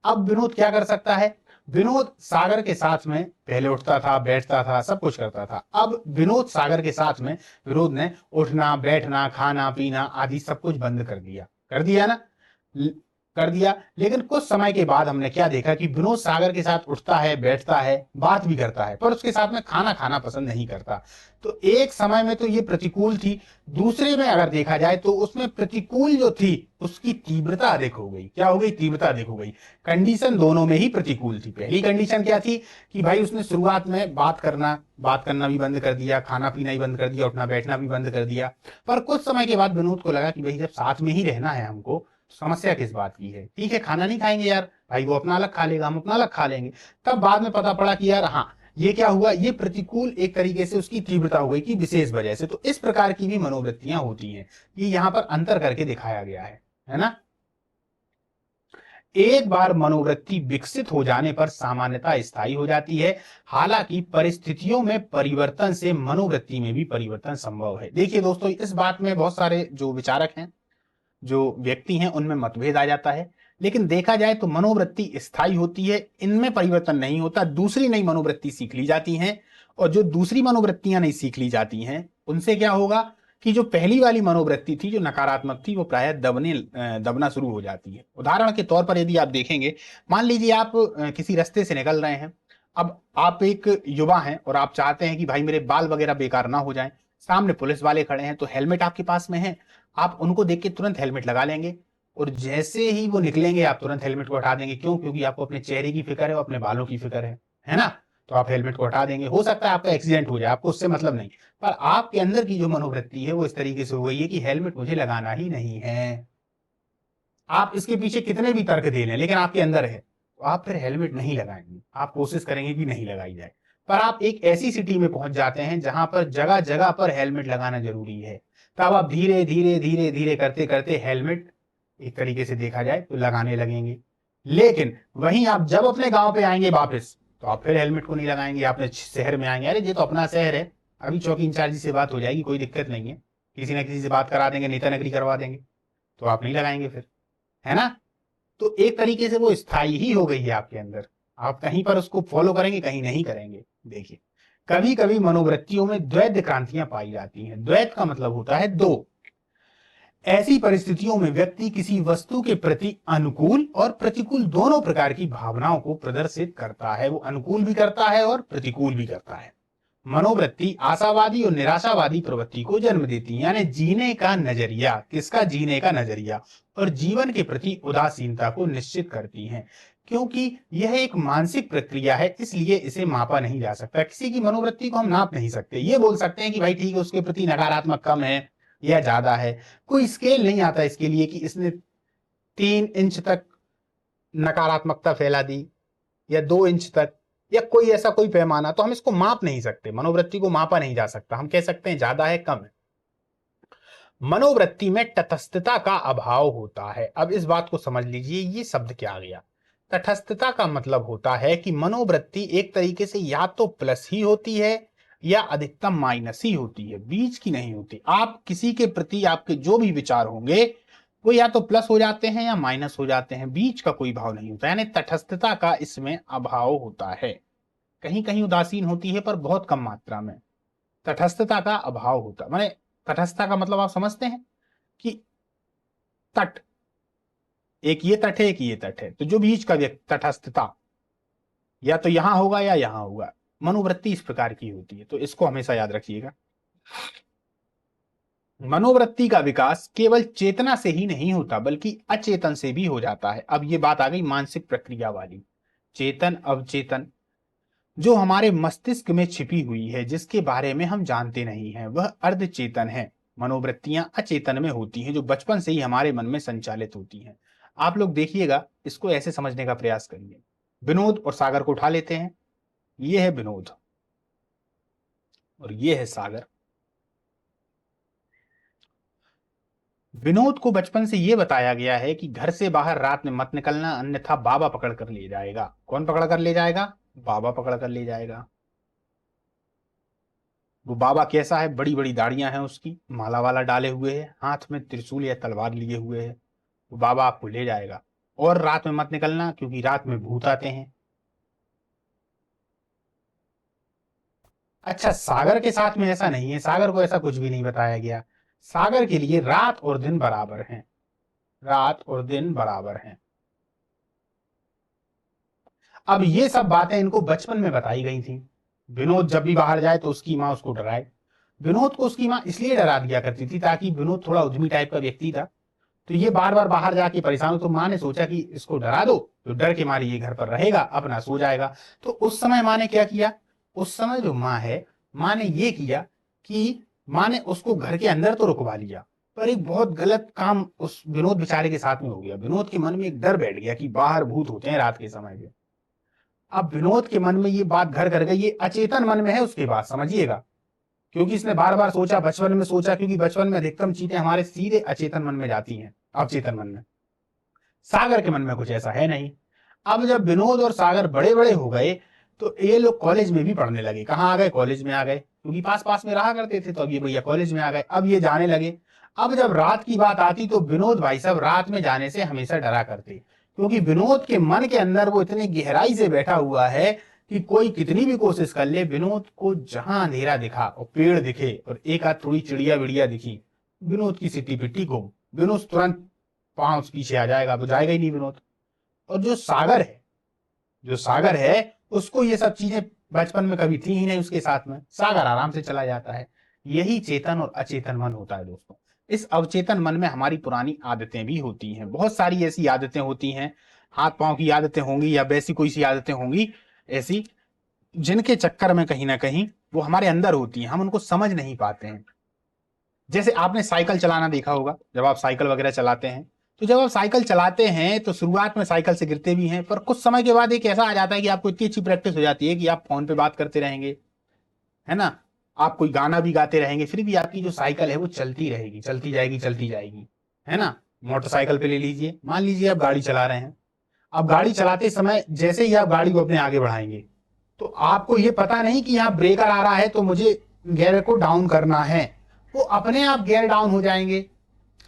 अब विनोद क्या कर सकता है, विनोद सागर के साथ में पहले उठता था, बैठता था, सब कुछ करता था। अब विनोद सागर के साथ में विनोद ने उठना, बैठना, खाना पीना आदि सब कुछ बंद कर दिया ना, कर दिया। लेकिन कुछ समय के बाद हमने क्या देखा कि विनोद सागर के साथ उठता है, बैठता है, बात भी करता है, पर उसके साथ में खाना खाना पसंद नहीं करता। तो एक समय में तो ये प्रतिकूल थी, दूसरे में अगर देखा जाए तो उसमें प्रतिकूल जो थी उसकी तीव्रता अधिक हो गई। क्या हो गई, तीव्रता अधिक हो गई। कंडीशन दोनों में ही प्रतिकूल थी। पहली कंडीशन क्या थी कि भाई उसने शुरुआत में बात करना भी बंद कर दिया, खाना पीना ही बंद कर दिया, उठना बैठना भी बंद कर दिया। पर कुछ समय के बाद विनोद को लगा कि भाई जब साथ में ही रहना है हमको, समस्या किस बात की है, ठीक है खाना नहीं खाएंगे यार, भाई वो अपना अलग खा लेगा, हम अपना अलग खा लेंगे। तब बाद में पता पड़ा कि यार हाँ ये क्या हुआ, ये प्रतिकूल एक तरीके से उसकी तीव्रता हो गई कि विशेष वजह से। तो इस प्रकार की भी मनोवृत्तियां होती हैं, ये यहां पर अंतर करके दिखाया गया है ना। एक बार मनोवृत्ति विकसित हो जाने पर सामान्यता स्थायी हो जाती है। हालांकि परिस्थितियों में परिवर्तन से मनोवृत्ति में भी परिवर्तन संभव है। देखिए दोस्तों, इस बात में बहुत सारे जो विचारक हैं, जो व्यक्ति हैं, उनमें मतभेद आ जाता है। लेकिन देखा जाए तो मनोवृत्ति स्थायी होती है, इनमें परिवर्तन नहीं होता। दूसरी नई मनोवृत्ति सीख ली जाती है, और जो दूसरी मनोवृत्तियां नहीं सीख ली जाती हैं उनसे क्या होगा कि जो पहली वाली मनोवृत्ति थी, जो नकारात्मक थी, वो प्रायः दबना शुरू हो जाती है। उदाहरण के तौर पर यदि आप देखेंगे, मान लीजिए आप किसी रास्ते से निकल रहे हैं। अब आप एक युवा हैं और आप चाहते हैं कि भाई मेरे बाल वगैरह बेकार ना हो जाएं। सामने पुलिस वाले खड़े हैं तो हेलमेट आपके पास में है, आप उनको देख के तुरंत हेलमेट लगा लेंगे, और जैसे ही वो निकलेंगे आप तुरंत हेलमेट को हटा देंगे। क्यों? क्योंकि आपको अपने चेहरे की फिक्र है और अपने बालों की फिक्र है ना। तो आप हेलमेट को हटा देंगे। हो सकता है आपका एक्सीडेंट हो जाए, आपको उससे मतलब नहीं, पर आपके अंदर की जो मनोवृत्ति है वो इस तरीके से हो गई है कि हेलमेट मुझे लगाना ही नहीं है। आप इसके पीछे कितने भी तर्क दे लें, लेकिन आपके अंदर है, तो आप फिर हेलमेट नहीं लगाएंगे, आप कोशिश करेंगे कि नहीं लगाई जाए। पर आप एक ऐसी सिटी में पहुंच जाते हैं जहां पर जगह जगह पर हेलमेट लगाना जरूरी है, तब आप धीरे धीरे धीरे धीरे करते करते हेलमेट एक तरीके से देखा जाए तो लगाने लगेंगे। लेकिन वहीं आप जब अपने गांव पे आएंगे वापस, तो आप फिर हेलमेट को नहीं लगाएंगे। आपने शहर में आएंगे, अरे ये तो अपना शहर है, अभी चौकी इंचार्ज से बात हो जाएगी, कोई दिक्कत नहीं है, किसी ना किसी से बात करा देंगे, नेता नगरी करवा देंगे, तो आप नहीं लगाएंगे फिर, है ना। तो एक तरीके से वो स्थायी ही हो गई है आपके अंदर, आप कहीं पर उसको फॉलो करेंगे, कहीं नहीं करेंगे। देखिए, कभी कभी मनोवृत्तियों में द्वैध क्रांतियां पाई जाती हैं। द्वैध का मतलब होता है दो। ऐसी परिस्थितियों में व्यक्ति किसी वस्तु के प्रति अनुकूल और प्रतिकूल दोनों प्रकार की भावनाओं को प्रदर्शित करता है। वो अनुकूल भी करता है और प्रतिकूल भी करता है। मनोवृत्ति आशावादी और निराशावादी प्रवृत्ति को जन्म देती है, यानी जीने का नजरिया, किसका? जीने का नजरिया, और जीवन के प्रति उदासीनता को निश्चित करती हैं। क्योंकि यह एक मानसिक प्रक्रिया है, इसलिए इसे मापा नहीं जा सकता। किसी की मनोवृत्ति को हम नाप नहीं सकते। ये बोल सकते हैं कि भाई ठीक है, उसके प्रति नकारात्मक कम है या ज्यादा है, कोई स्केल नहीं आता इसके लिए कि इसने 3 इंच तक नकारात्मकता फैला दी या 2 इंच तक, या कोई ऐसा कोई पैमाना, तो हम इसको माप नहीं सकते। मनोवृत्ति को मापा नहीं जा सकता। हम कह सकते हैं ज्यादा है, कम है। मनोवृत्ति में तटस्थता का अभाव होता है। अब इस बात को समझ लीजिए, ये शब्द क्या आ गया। तटस्थता का मतलब होता है कि मनोवृत्ति एक तरीके से या तो प्लस ही होती है या अधिकतम माइनस ही होती है, बीच की नहीं होती। आप किसी के प्रति आपके जो भी विचार होंगे वो या तो प्लस हो जाते हैं या माइनस हो जाते हैं, बीच का कोई भाव नहीं होता। यानी तटस्थता का इसमें अभाव होता है। कहीं कहीं उदासीन होती है पर बहुत कम मात्रा में। तटस्थता का अभाव होता माने, तटस्थता का मतलब आप समझते हैं कि तट, एक ये तट है, एक ये तट है, तो जो बीच का व्यक्ति, तटस्थता या तो यहां होगा या यहां होगा। मनोवृत्ति इस प्रकार की होती है, तो इसको हमेशा याद रखिएगा। मनोवृत्ति का विकास केवल चेतना से ही नहीं होता बल्कि अचेतन से भी हो जाता है। अब ये बात आ गई मानसिक प्रक्रिया वाली। चेतन अवचेतन, जो हमारे मस्तिष्क में छिपी हुई है, जिसके बारे में हम जानते नहीं हैं, वह अर्धचेतन है। मनोवृत्तियां अचेतन में होती हैं, जो बचपन से ही हमारे मन में संचालित होती हैं। आप लोग देखिएगा, इसको ऐसे समझने का प्रयास करिए। विनोद और सागर को उठा लेते हैं, ये है विनोद और ये है सागर। विनोद को बचपन से यह बताया गया है कि घर से बाहर रात में मत निकलना, अन्यथा बाबा पकड़ कर ले जाएगा। कौन पकड़ कर ले जाएगा? बाबा पकड़ कर ले जाएगा। वो बाबा कैसा है? बड़ी बड़ी दाढ़ियां हैं उसकी, माला वाला डाले हुए है, हाथ में त्रिशूल या तलवार लिए हुए है। वो बाबा आपको ले जाएगा। और रात में मत निकलना, क्योंकि रात में भूत आते हैं। अच्छा, सागर के साथ में ऐसा नहीं है, सागर को ऐसा कुछ भी नहीं बताया गया। सागर के लिए रात और दिन बराबर हैं। रात और दिन बराबर हैं। अब ये सब बातें इनको बचपन में बताई गई थी। विनोद जब भी बाहर जाए तो उसकी माँ उसको डराए। विनोद को उसकी माँ इसलिए डरा दिया करती थी ताकि विनोद थोड़ा उद्यमी टाइप का व्यक्ति था, तो ये बार बार बाहर जाके परेशान हो, तो माँ ने सोचा कि इसको डरा दो, तो डर के मारे ये घर पर रहेगा, अपना सो जाएगा। तो उस समय माँ ने क्या किया? उस समय जो माँ है, माँ ने ये किया कि माँ ने उसको घर के अंदर तो रुकवा लिया, पर एक बहुत गलत काम उस विनोद बेचारे के साथ में हो गया। विनोद के मन में एक डर बैठ गया कि बाहर भूत होते हैं रात के समय पे। अब विनोद के मन में ये बात घर कर गई, ये अचेतन मन में है उसके बाद, समझिएगा, क्योंकि इसने बार बार सोचा, बचपन में सोचा, क्योंकि बचपन में अधिकतम चीजें हमारे सीधे अचेतन मन में जाती हैं, अवचेतन मन में। सागर के मन में कुछ ऐसा है नहीं। अब जब विनोद और सागर बड़े बड़े हो गए तो ये लोग कॉलेज में भी पढ़ने लगे। कहाँ आ गए? कॉलेज में आ गए, क्योंकि पास पास में रहा करते थे, तो अब ये भैया कॉलेज में आ गए, अब ये जाने लगे। अब जब रात की बात आती तो विनोद भाई साहब रात में जाने से हमेशा डरा करते, क्योंकि विनोद के मन के अंदर वो इतनी गहराई से बैठा हुआ है कि कोई कितनी भी कोशिश कर ले, विनोद को जहां अंधेरा दिखा और पेड़ दिखे और एक आध थोड़ी चिड़िया विड़िया दिखी, विनोद की सिटी पिट्टी को विनोद तुरंत पांव पीछे आ जाएगा, तो जाएगा ही नहीं विनोद। और जो सागर है उसको ये सब चीजें बचपन में कभी थी ही नहीं उसके साथ में, सागर आराम से चला जाता है। यही चेतन और अचेतन मन होता है दोस्तों। इस अवचेतन मन में हमारी पुरानी आदतें भी होती हैं, बहुत सारी ऐसी आदतें होती हैं, हाथ पांव की आदतें होंगी या वैसी कोई सी आदतें होंगी ऐसी, जिनके चक्कर में कहीं ना कहीं वो हमारे अंदर होती हैं, हम उनको समझ नहीं पाते हैं। जैसे आपने साइकिल चलाना देखा होगा, जब आप साइकिल वगैरह चलाते हैं, तो जब आप साइकिल चलाते हैं तो शुरुआत में साइकिल से गिरते भी हैं, पर कुछ समय के बाद एक ऐसा आ जाता है कि आपको इतनी अच्छी प्रैक्टिस हो जाती है कि आप फोन पे बात करते रहेंगे, है ना, आप कोई गाना भी गाते रहेंगे, फिर भी आपकी जो साइकिल है वो चलती रहेगी, चलती जाएगी, है ना। मोटरसाइकिल पे ले लीजिए, मान लीजिए आप गाड़ी चला रहे हैं, अब गाड़ी चलाते समय जैसे ही आप गाड़ी को अपने आगे बढ़ाएंगे तो आपको ये पता नहीं कि यहाँ ब्रेकर आ रहा है तो मुझे गियर को डाउन करना है, वो अपने आप गियर डाउन हो जाएंगे,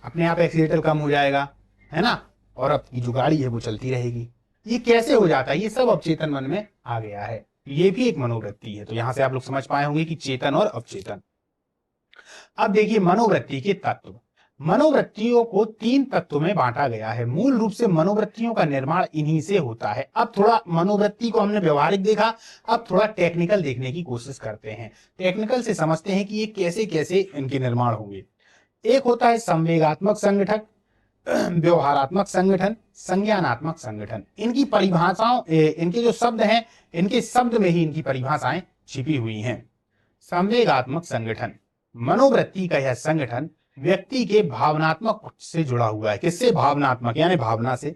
अपने आप एक्सीलेटर कम हो जाएगा, है ना, और आपकी जो गाड़ी है वो चलती रहेगी। ये कैसे हो जाता है? ये सब अवचेतन मन में आ गया है, ये भी एक मनोवृत्ति है। तो यहां से आप लोग समझ पाए होंगे कि चेतन और अवचेतन। अब देखिए मनोवृत्ति के तत्व। मनोवृत्तियों को 3 तत्वों में बांटा गया है। मूल रूप से मनोवृत्तियों का निर्माण इन्हीं से होता है। अब थोड़ा मनोवृत्ति को हमने व्यवहारिक देखा, अब थोड़ा टेक्निकल देखने की कोशिश करते हैं। टेक्निकल से समझते हैं कि ये कैसे कैसे इनके निर्माण होंगे। एक होता है संवेगात्मक संगठन, व्यवहारात्मक संगठन, संज्ञानात्मक संगठन। इनकी परिभाषाओं, इनके जो शब्द हैं, इनके शब्द में ही इनकी परिभाषाएं छिपी हुई हैं। संवेगात्मक संगठन, मनोवृत्ति का यह संगठन व्यक्ति के भावनात्मक से जुड़ा हुआ है। किससे? भावनात्मक, यानी भावना से।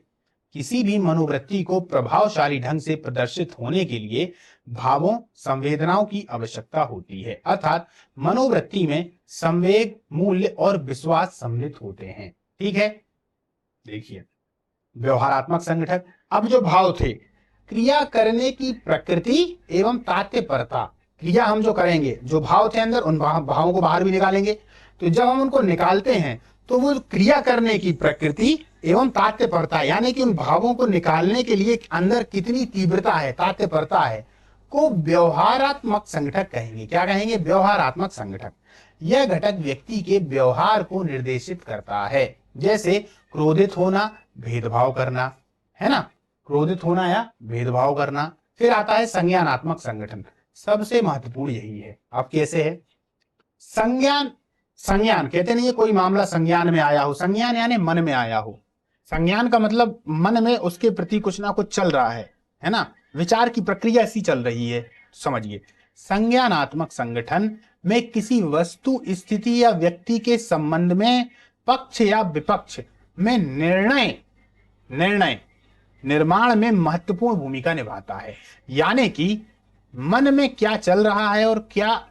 किसी भी मनोवृत्ति को प्रभावशाली ढंग से प्रदर्शित होने के लिए भावों, संवेदनाओं की आवश्यकता होती है, अर्थात मनोवृत्ति में संवेग, मूल्य और विश्वास सम्मिलित होते हैं। ठीक है, देखिए व्यवहारात्मक संगठन। अब जो भाव थे, क्रिया करने की प्रकृति एवं तात्पर्यता, क्रिया हम जो करेंगे, जो भाव थे अंदर, उन भावों को बाहर भी निकालेंगे। तो जब हम उनको निकालते हैं तो वो क्रिया करने की प्रकृति एवं तात्पर्यता, यानी कि उन भावों को निकालने के लिए अंदर कितनी तीव्रता है, तात्पर्यता है, को व्यवहारात्मक संगठक कहेंगे। क्या कहेंगे? व्यवहारात्मक संगठक। यह घटक व्यक्ति के व्यवहार को निर्देशित करता है, जैसे क्रोधित होना, भेदभाव करना, है ना, क्रोधित होना या भेदभाव करना। फिर आता है संज्ञानात्मक संगठन, सबसे महत्वपूर्ण यही है। अब कैसे है? संज्ञान, संज्ञान कहते नहीं है कोई मामला संज्ञान में आया हो, संज्ञान यानी मन में आया हो। संज्ञान का मतलब मन में उसके प्रति कुछ ना कुछ चल रहा है ना, विचार की प्रक्रिया ऐसी चल रही है, समझिए। संज्ञानात्मक संगठन में किसी वस्तु, स्थिति या व्यक्ति के संबंध में पक्ष या विपक्ष में निर्णय निर्माण में महत्वपूर्ण भूमिका निभाता है। यानी कि मन में क्या चल रहा है और क्या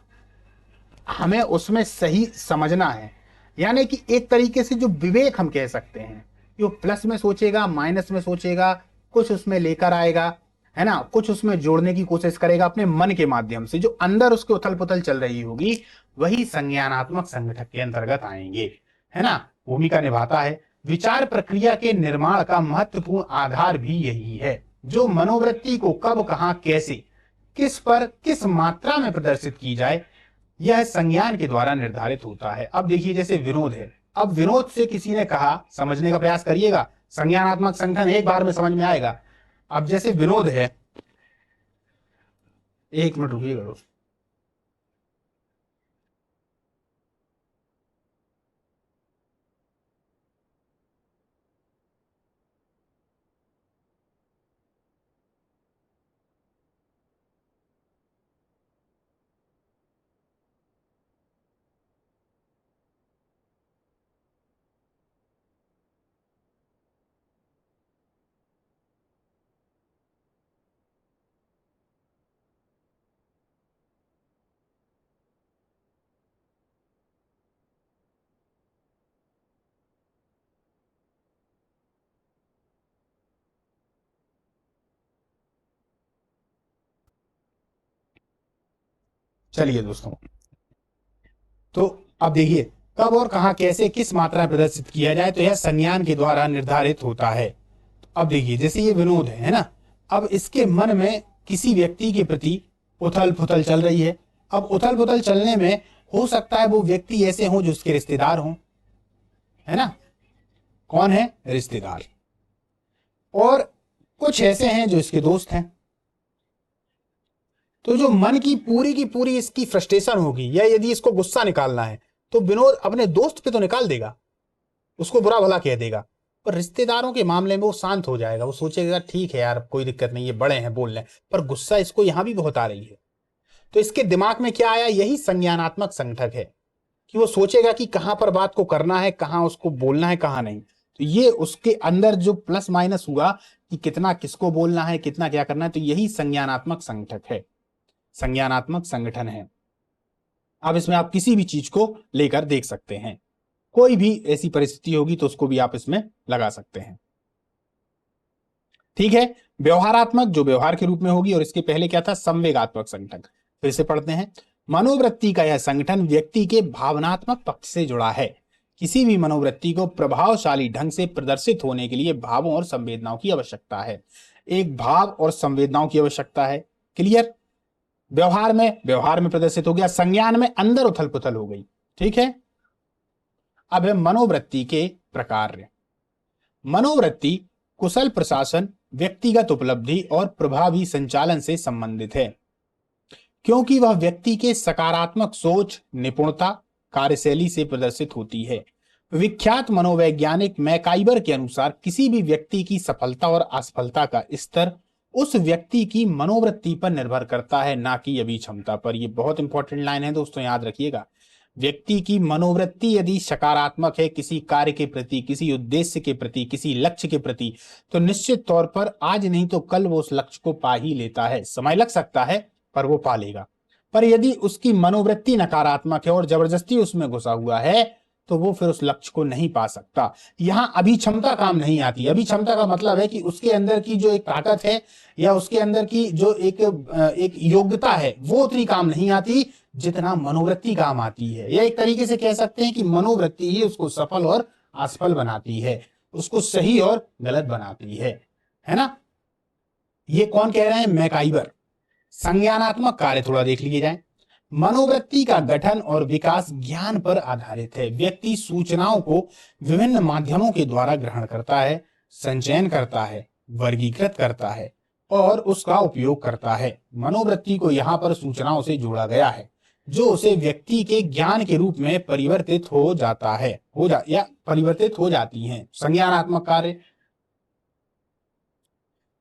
हमें उसमें सही समझना है, यानी कि एक तरीके से जो विवेक हम कह सकते हैं, जो प्लस में सोचेगा, माइनस में सोचेगा, कुछ उसमें लेकर आएगा, है ना, कुछ उसमें जोड़ने की कोशिश करेगा अपने मन के माध्यम से, जो अंदर उसके उथल पुथल चल रही होगी, वही संज्ञानात्मक संगठक के अंतर्गत आएंगे, है ना, भूमिका निभाता है। विचार प्रक्रिया के निर्माण का महत्वपूर्ण आधार भी यही है, जो मनोवृत्ति को कब, कहां, कैसे, किस पर, किस मात्रा में प्रदर्शित की जाए, यह संज्ञान के द्वारा निर्धारित होता है। अब देखिए जैसे विनोद है, अब विनोद से किसी ने कहा, समझने का प्रयास करिएगा, संज्ञानात्मक संगठन एक बार में समझ में आएगा। अब जैसे विनोद है, एक मिनट रुकिएगा। चलिए दोस्तों, तो अब देखिए, कब और कहां, कैसे, किस मात्रा में प्रदर्शित किया जाए, तो यह संज्ञान के द्वारा निर्धारित होता है। अब देखिए जैसे ये विनोद है ना, अब इसके मन में किसी व्यक्ति के प्रति उथल पुथल चल रही है। अब उथल पुथल चलने में हो सकता है वो व्यक्ति ऐसे हों जो उसके रिश्तेदार हों, है ना, कौन है, रिश्तेदार, और कुछ ऐसे हैं जो इसके दोस्त हैं। तो जो मन की पूरी इसकी फ्रस्ट्रेशन होगी, या यदि इसको गुस्सा निकालना है, तो विनोद अपने दोस्त पे तो निकाल देगा, उसको बुरा भला कह देगा, पर रिश्तेदारों के मामले में वो शांत हो जाएगा, वो सोचेगा ठीक है यार, कोई दिक्कत नहीं, ये बड़े हैं, बोल रहे हैं, पर गुस्सा इसको यहां भी बहुत आ रही है। तो इसके दिमाग में क्या आया, यही संज्ञानात्मक संगठक है, कि वो सोचेगा कि कहां पर बात को करना है, कहां उसको बोलना है, कहां नहीं। तो ये उसके अंदर जो प्लस माइनस हुआ, कि कितना किसको बोलना है, कितना क्या करना है, तो यही संज्ञानात्मक संगठक है, संज्ञानात्मक संगठन है। अब इसमें आप किसी भी चीज को लेकर देख सकते हैं, कोई भी ऐसी परिस्थिति होगी तो उसको भी आप इसमें लगा सकते हैं। ठीक है, व्यवहारात्मक जो व्यवहार के रूप में होगी, और इसके पहले क्या था, संवेगात्मक संगठन। फिर से पढ़ते हैं। मनोवृत्ति का यह संगठन व्यक्ति के भावनात्मक पक्ष से जुड़ा है। किसी भी मनोवृत्ति को प्रभावशाली ढंग से प्रदर्शित होने के लिए भावों और संवेदनाओं की आवश्यकता है। एक भाव और संवेदनाओं की आवश्यकता है, क्लियर। व्यवहार में प्रदर्शित हो गया, संज्ञान में अंदर उथल पुथल हो गई। ठीक है, अब है मनोवृत्ति के प्रकार। मनोवृत्ति कुशल प्रशासन, व्यक्तिगत उपलब्धि और प्रभावी संचालन से संबंधित है, क्योंकि वह व्यक्ति के सकारात्मक सोच, निपुणता, कार्यशैली से प्रदर्शित होती है। विख्यात मनोवैज्ञानिक मैकाइबर के अनुसार किसी भी व्यक्ति की सफलता और असफलता का स्तर उस व्यक्ति की मनोवृत्ति पर निर्भर करता है, ना कि अभी क्षमता पर। यह बहुत इंपॉर्टेंट लाइन है दोस्तों, याद रखिएगा। व्यक्ति की मनोवृत्ति यदि सकारात्मक है किसी कार्य के प्रति, किसी उद्देश्य के प्रति, किसी लक्ष्य के प्रति, तो निश्चित तौर पर आज नहीं तो कल वो उस लक्ष्य को पा ही लेता है। समय लग सकता है पर वो पा लेगा। पर यदि उसकी मनोवृत्ति नकारात्मक है और जबरदस्ती उसमें घुसा हुआ है, तो वो फिर उस लक्ष्य को नहीं पा सकता। यहां अभी क्षमता काम नहीं आती। अभी क्षमता का मतलब है कि उसके अंदर की जो एक ताकत है, या उसके अंदर की जो एक योग्यता है, वो उतनी काम नहीं आती जितना मनोवृत्ति काम आती है। या एक तरीके से कह सकते हैं कि मनोवृत्ति ही उसको सफल और असफल बनाती है, उसको सही और गलत बनाती है ना। ये कौन कह रहे हैं, मैकाइबर। संज्ञानात्मक कार्य थोड़ा देख लिए जाए। मनोवृत्ति का गठन और विकास ज्ञान पर आधारित है। व्यक्ति सूचनाओं को विभिन्न माध्यमों के द्वारा ग्रहण करता है, संचयन करता है, वर्गीकृत करता है और उसका उपयोग करता है। मनोवृत्ति को यहां पर सूचनाओं से जोड़ा गया है, जो उसे व्यक्ति के ज्ञान के रूप में परिवर्तित हो जाता है, या परिवर्तित हो जाती हैं। संज्ञानात्मक कार्य।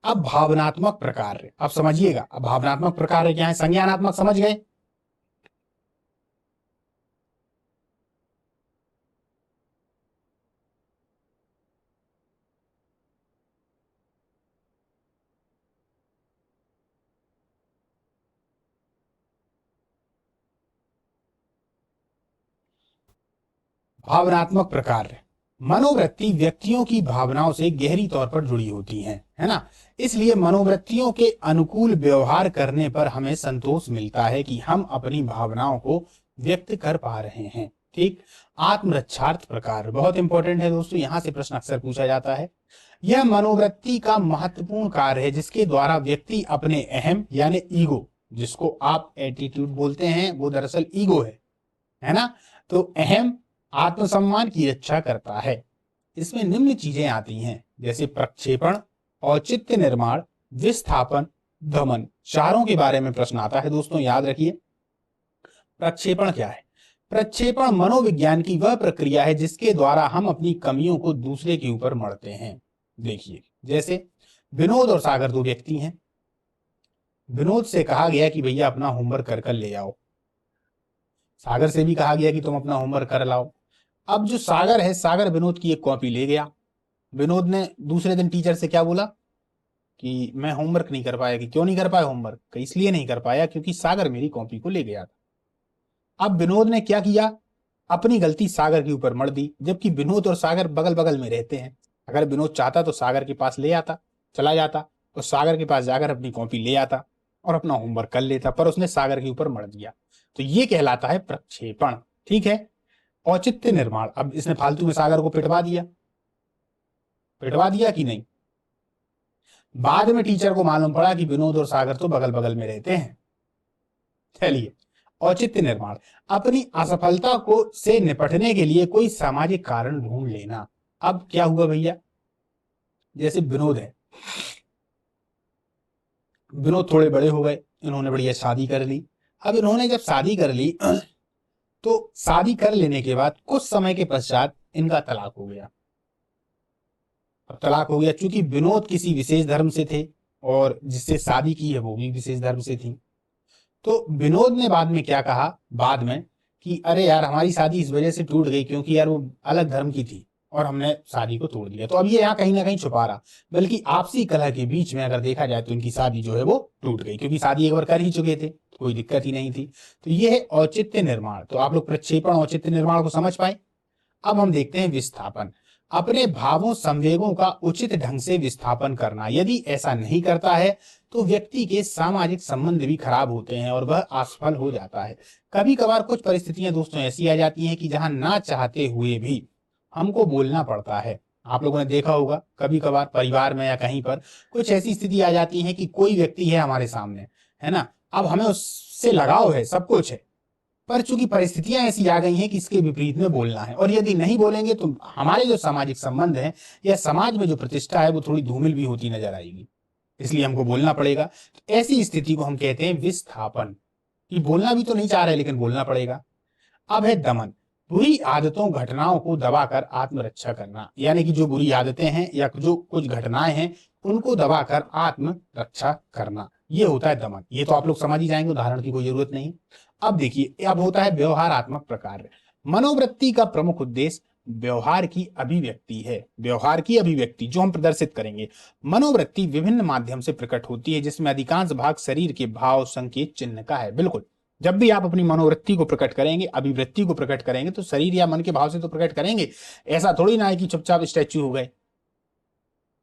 अब भावनात्मक प्रकार, अब समझिएगा, अब भावनात्मक प्रकार क्या है, संज्ञानात्मक समझ गए। भावनात्मक प्रकार। मनोवृत्ति व्यक्तियों की भावनाओं से गहरी तौर पर जुड़ी होती हैं, है ना। इसलिए मनोवृत्तियों के अनुकूल व्यवहार करने पर हमें संतोष मिलता है कि हम अपनी भावनाओं को व्यक्त कर पा रहे हैं। ठीक। आत्मरक्षार्थ प्रकार बहुत इंपॉर्टेंट है दोस्तों, यहां से प्रश्न अक्सर पूछा जाता है। यह मनोवृत्ति का महत्वपूर्ण कार्य है जिसके द्वारा व्यक्ति अपने अहम यानी ईगो, जिसको आप एटीट्यूड बोलते हैं, वो दरअसल ईगो है ना। तो अहम आत्मसम्मान की रक्षा करता है। इसमें निम्न चीजें आती हैं जैसे प्रक्षेपण, औचित्य निर्माण, विस्थापन, दमन। चारों के बारे में प्रश्न आता है दोस्तों, याद रखिए। प्रक्षेपण क्या है? प्रक्षेपण मनोविज्ञान की वह प्रक्रिया है जिसके द्वारा हम अपनी कमियों को दूसरे के ऊपर मढ़ते हैं। देखिए, जैसे विनोद और सागर दो व्यक्ति हैं। विनोद से कहा गया कि भैया अपना होमवर्क कर ले आओ, सागर से भी कहा गया कि तुम अपना होमवर्क कर लाओ। अब जो सागर है, सागर विनोद की एक कॉपी ले गया। विनोद ने दूसरे दिन टीचर से क्या बोला कि मैं होमवर्क नहीं कर पाया। कि क्यों नहीं कर पाया होमवर्क? इसलिए नहीं कर पाया क्योंकि सागर मेरी कॉपी को ले गया था। अब विनोद ने क्या किया? अपनी गलती सागर के ऊपर मढ़ दी, जबकि विनोद और सागर बगल बगल में रहते हैं। अगर विनोद चाहता तो सागर के पास ले आता, चला जाता और सागर के पास जाकर अपनी कॉपी ले आता और अपना होमवर्क कर लेता, पर उसने सागर के ऊपर मढ़ दिया। तो ये कहलाता है प्रक्षेपण। ठीक है। औचित्य निर्माण, अब इसने फालतू में सागर को पिटवा दिया कि नहीं? बाद में टीचर को मालूम पड़ा कि विनोद और सागर तो बगल बगल में रहते हैं। चलिए, औचित्य निर्माण, अपनी असफलता को से निपटने के लिए कोई सामाजिक कारण ढूंढ लेना। अब क्या हुआ भैया? जैसे विनोद है, विनोद थोड़े बड़े हो गए, इन्होंने बढ़िया शादी कर ली। अब इन्होंने जब शादी कर ली तो शादी कर लेने के बाद कुछ समय के पश्चात इनका तलाक हो गया। अब तलाक हो गया चूंकि विनोद किसी विशेष धर्म से थे और जिससे शादी की है वो भी विशेष धर्म से थी। तो विनोद ने बाद में क्या कहा, बाद में, कि अरे यार हमारी शादी इस वजह से टूट गई क्योंकि यार वो अलग धर्म की थी और हमने शादी को तोड़ दिया। तो अब ये यहाँ कहीं ना कहीं छुपा रहा, बल्कि आपसी कलह के बीच में अगर देखा जाए तो इनकी शादी जो है वो टूट गई, क्योंकि शादी एक बार कर ही चुके थे, कोई दिक्कत ही नहीं थी। तो ये है औचित्य निर्माण। तो आप लोग प्रक्षेपण, औचित्य निर्माण को समझ पाए। अब हम देखते हैं विस्थापन, अपने भावों संवेगों का उचित ढंग से विस्थापन करना। यदि ऐसा नहीं करता है तो व्यक्ति के सामाजिक संबंध भी खराब होते हैं और वह असफल हो जाता है। कभी कभार कुछ परिस्थितियां दोस्तों ऐसी आ जाती हैं कि जहां ना चाहते हुए भी हमको बोलना पड़ता है। आप लोगों ने देखा होगा कभी कभार परिवार में या कहीं पर कुछ ऐसी स्थिति आ जाती है कि कोई व्यक्ति है हमारे सामने, है ना, अब हमें उससे लगाव है, सब कुछ है, पर चूंकि परिस्थितियां ऐसी आ गई हैं कि इसके विपरीत में बोलना है, और यदि नहीं बोलेंगे तो हमारे जो सामाजिक संबंध है या समाज में जो प्रतिष्ठा है वो थोड़ी धूमिल भी होती नजर आएगी, इसलिए हमको बोलना पड़ेगा। तो ऐसी स्थिति को हम कहते हैं विस्थापन, कि बोलना भी तो नहीं चाह रहे लेकिन बोलना पड़ेगा। अब है दमन, बुरी आदतों घटनाओं को दबाकर आत्मरक्षा करना, यानी कि जो बुरी आदतें हैं या जो कुछ घटनाएं हैं उनको दबाकर आत्मरक्षा करना, ये होता है दमन। ये तो आप लोग समझ ही जाएंगे, उदाहरण की कोई जरूरत नहीं। अब देखिए, अब होता है व्यवहारात्मक प्रकार। मनोवृत्ति का प्रमुख उद्देश्य व्यवहार की अभिव्यक्ति है। व्यवहार की अभिव्यक्ति जो हम प्रदर्शित करेंगे। मनोवृत्ति विभिन्न माध्यम से प्रकट होती है जिसमें अधिकांश भाग शरीर के भाव, संकेत, चिन्ह का है। बिल्कुल, जब भी आप अपनी मनोवृत्ति को प्रकट करेंगे, अभिवृत्ति को प्रकट करेंगे तो शरीर या मन के भाव से तो प्रकट करेंगे। ऐसा थोड़ी ना है कि चुपचाप स्टैच्यू हो गए।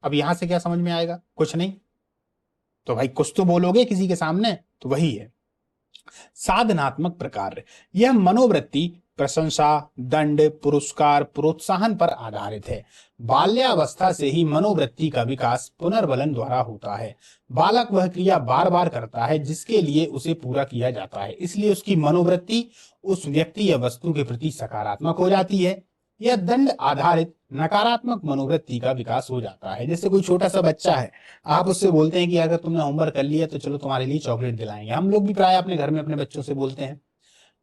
अब यहां से क्या समझ में आएगा? कुछ नहीं। तो भाई कुछ तो बोलोगे किसी के सामने, तो वही है साधनात्मक प्रकार। यह मनोवृत्ति प्रशंसा, दंड, पुरस्कार, प्रोत्साहन पर आधारित है। बाल्यावस्था से ही मनोवृत्ति का विकास पुनर्बलन द्वारा होता है। बालक वह क्रिया बार बार करता है जिसके लिए उसे पूरा किया जाता है, इसलिए उसकी मनोवृत्ति उस व्यक्ति या वस्तु के प्रति सकारात्मक हो जाती है। यह दंड आधारित नकारात्मक मनोवृत्ति का विकास हो जाता है। जैसे कोई छोटा सा बच्चा है, आप उससे बोलते हैं कि अगर तुमने होमवर्क कर लिया तो चलो तुम्हारे लिए चॉकलेट दिलाएंगे। हम लोग भी प्राय अपने घर में अपने बच्चों से बोलते हैं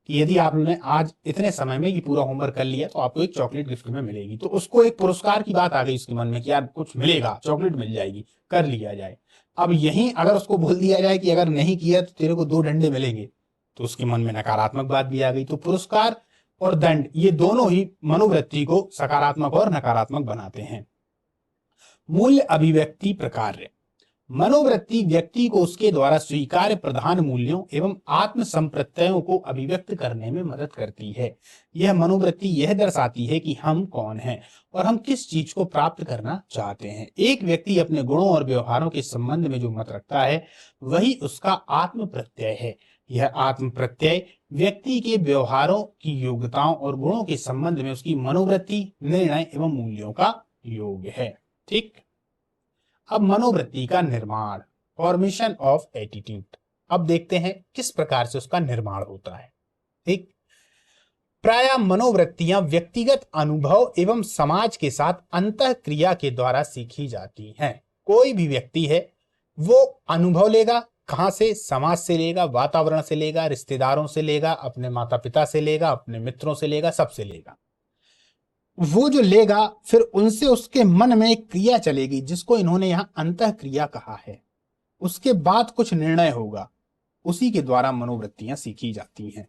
कि यदि आपने आज इतने समय में ये पूरा होमवर्क कर लिया तो आपको एक चॉकलेट गिफ्ट में मिलेगी। तो उसको एक पुरस्कार की बात आ गई उसके मन में कि यार कुछ मिलेगा, चॉकलेट मिल जाएगी, कर लिया जाए। अब यही अगर उसको बोल दिया जाए कि अगर नहीं किया तो तेरे को 2 डंडे मिलेंगे, तो उसके मन में नकारात्मक बात भी आ गई। तो पुरस्कार और दंड ये दोनों ही मनोवृत्ति को सकारात्मक और नकारात्मक बनाते हैं। मूल्य अभिव्यक्ति प्रकार। मनोवृत्ति व्यक्ति को उसके द्वारा स्वीकार्य प्रधान मूल्यों एवं आत्म संप्रत्ययों को अभिव्यक्त करने में मदद करती है। यह मनोवृत्ति यह दर्शाती है कि हम कौन हैं और हम किस चीज को प्राप्त करना चाहते हैं। एक व्यक्ति अपने गुणों और व्यवहारों के संबंध में जो मत रखता है वही उसका आत्म प्रत्यय है। यह आत्म प्रत्यय व्यक्ति के व्यवहारों की योग्यताओं और गुणों के संबंध में उसकी मनोवृत्ति, निर्णय एवं मूल्यों का योग है। ठीक, अब मनोवृत्ति का निर्माण, फॉर्मेशन ऑफ एटीट्यूड। अब देखते हैं किस प्रकार से उसका निर्माण होता है। ठीक, प्रायः मनोवृत्तियां व्यक्तिगत अनुभव एवं समाज के साथ अंतःक्रिया के द्वारा सीखी जाती हैं। कोई भी व्यक्ति है वो अनुभव लेगा, कहां से? समाज से लेगा, वातावरण से लेगा, रिश्तेदारों से लेगा, अपने माता पिता से लेगा, अपने मित्रों से लेगा, सबसे लेगा। वो जो लेगा फिर उनसे उसके मन में एक क्रिया चलेगी जिसको इन्होंने यहां अंतःक्रिया कहा है। उसके बाद कुछ निर्णय होगा, उसी के द्वारा मनोवृत्तियां सीखी जाती हैं।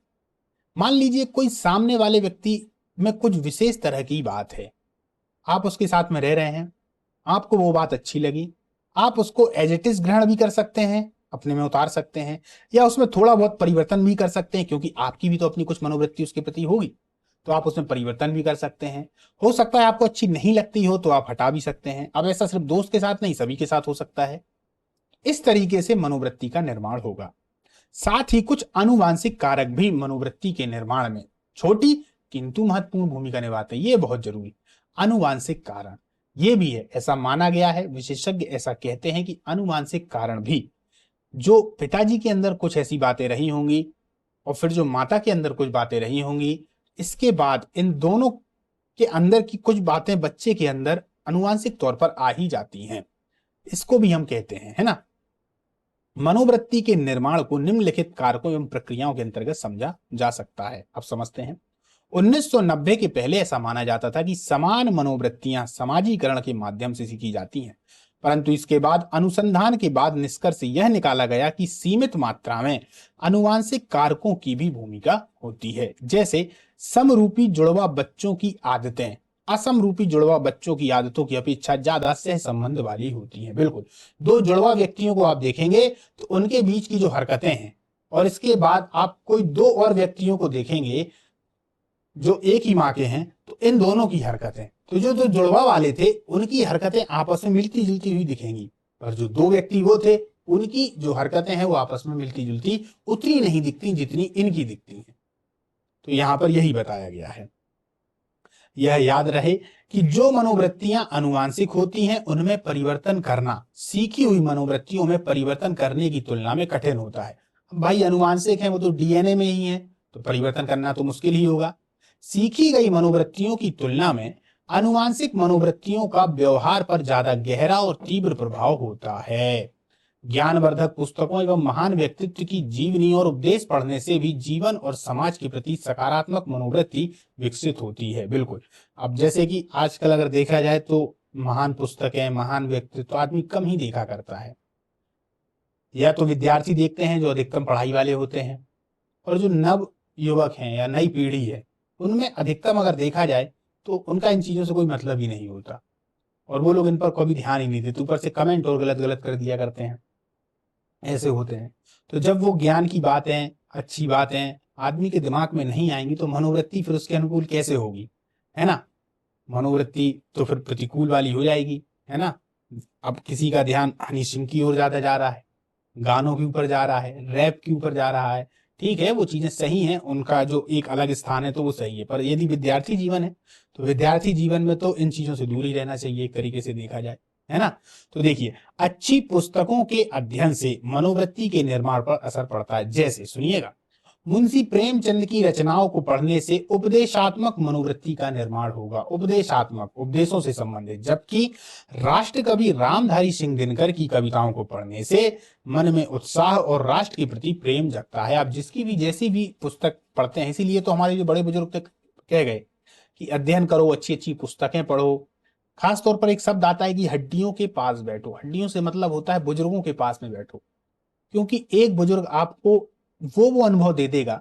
मान लीजिए कोई सामने वाले व्यक्ति में कुछ विशेष तरह की बात है, आप उसके साथ में रह रहे हैं, आपको वो बात अच्छी लगी, आप उसको एज इट इज ग्रहण भी कर सकते हैं, अपने में उतार सकते हैं, या उसमें थोड़ा बहुत परिवर्तन भी कर सकते हैं, क्योंकि आपकी भी तो अपनी कुछ मनोवृत्ति उसके प्रति होगी, तो आप उसमें परिवर्तन भी कर सकते हैं। हो सकता है आपको अच्छी नहीं लगती हो तो आप हटा भी सकते हैं। अब ऐसा सिर्फ दोस्त के साथ नहीं, सभी के साथ हो सकता है। इस तरीके से मनोवृत्ति का निर्माण होगा। साथ ही कुछ आनुवांशिक कारक भी मनोवृत्ति के निर्माण में छोटी किंतु महत्वपूर्ण भूमिका निभाते हैं। ये बहुत जरूरी, आनुवांशिक कारण ये भी है, ऐसा माना गया है। विशेषज्ञ ऐसा कहते हैं कि आनुवांशिक कारण भी, जो पिताजी के अंदर कुछ ऐसी बातें रही होंगी और फिर जो माता के अंदर कुछ बातें रही होंगी, इसके बाद इन दोनों के अंदर की कुछ बातें बच्चे के अंदर आनुवांशिक तौर पर आ ही जाती हैं। इसको भी हम कहते हैं, है ना। मनोवृत्ति के निर्माण को निम्नलिखित कारकों एवं प्रक्रियाओं के अंतर्गत समझा जा सकता है। अब समझते हैं। 1990 के पहले ऐसा माना जाता था कि समान मनोवृत्तियां समाजीकरण के माध्यम से सीखी जाती हैं, परंतु इसके बाद अनुसंधान के बाद निष्कर्ष यह निकाला गया कि सीमित मात्रा में आनुवांशिक कारकों की भी भूमिका होती है। जैसे समरूपी जुड़वा बच्चों की आदतें असमरूपी जुड़वा बच्चों की आदतों की अपेक्षा ज्यादा सह संबंध वाली होती हैं। बिल्कुल, दो जुड़वा व्यक्तियों को आप देखेंगे तो उनके बीच की जो हरकतें हैं, और इसके बाद आप कोई दो और व्यक्तियों को देखेंगे जो एक ही माँ के हैं, तो इन दोनों की हरकतें, तो जो दो जुड़वा वाले थे उनकी हरकतें आपस में मिलती जुलती हुई दिखेंगी, पर जो दो व्यक्ति वो थे उनकी जो हरकतें हैं वो आपस में मिलती जुलती उतनी नहीं दिखती जितनी इनकी दिखती हैं। तो यहां पर यही बताया गया है। यह याद रहे कि जो मनोवृत्तियां आनुवांशिक होती हैं उनमें परिवर्तन करना सीखी हुई मनोवृत्तियों में परिवर्तन करने की तुलना में कठिन होता है। भाई आनुवांशिक है, वो तो डीएनए में ही है, तो परिवर्तन करना तो मुश्किल ही होगा। सीखी गई मनोवृत्तियों की तुलना में आनुवांशिक मनोवृत्तियों का व्यवहार पर ज्यादा गहरा और तीव्र प्रभाव होता है। ज्ञानवर्धक पुस्तकों एवं महान व्यक्तित्व की जीवनी और उपदेश पढ़ने से भी जीवन और समाज के प्रति सकारात्मक मनोवृत्ति विकसित होती है। बिल्कुल, अब जैसे कि आजकल अगर देखा जाए तो महान पुस्तकें, महान व्यक्तित्व आदमी कम ही देखा करता है, या तो विद्यार्थी देखते हैं जो अधिकतम पढ़ाई वाले होते हैं, और जो नव युवक हैं या नई पीढ़ी है उनमें अधिकतम अगर देखा जाए तो उनका इन चीजों से कोई मतलब ही नहीं होता, और वो लोग इन पर कभी ध्यान ही नहीं देते, ऊपर से कमेंट और गलत गलत कर दिया करते हैं, ऐसे होते हैं। तो जब वो ज्ञान की बातें, अच्छी बातें आदमी के दिमाग में नहीं आएंगी तो मनोवृत्ति फिर उसके अनुकूल कैसे होगी, है ना। मनोवृत्ति तो फिर प्रतिकूल वाली हो जाएगी, है ना। अब किसी का ध्यान हनी सिंह की ओर ज्यादा जा रहा है, गानों के ऊपर जा रहा है, रैप के ऊपर जा रहा है, ठीक है, वो चीजें सही हैं, उनका जो एक अलग स्थान है तो वो सही है, पर यदि विद्यार्थी जीवन है तो विद्यार्थी जीवन में तो इन चीजों से दूर ही रहना चाहिए, एक तरीके से देखा जाए, है ना। तो देखिए, अच्छी पुस्तकों के अध्ययन से मनोवृत्ति के निर्माण पर असर पड़ता है। जैसे सुनिएगा, मुंशी प्रेमचंद की रचनाओं को पढ़ने से उपदेशात्मक मनोवृत्ति का निर्माण होगा, उपदेशात्मक, उपदेशों से संबंधित। जबकि राष्ट्र कवि रामधारी सिंह दिनकर की कविताओं को पढ़ने से मन में उत्साह और राष्ट्र के प्रति प्रेम जगता है। आप जिसकी भी जैसी भी पुस्तक पढ़ते हैं, इसीलिए तो हमारे जो बड़े बुजुर्ग तक कह गए कि अध्ययन करो, अच्छी अच्छी पुस्तकें पढ़ो। खास तौर पर एक शब्द आता है कि हड्डियों के पास बैठो। हड्डियों से मतलब होता है बुजुर्गों के पास में बैठो, क्योंकि एक बुजुर्ग आपको वो अनुभव दे देगा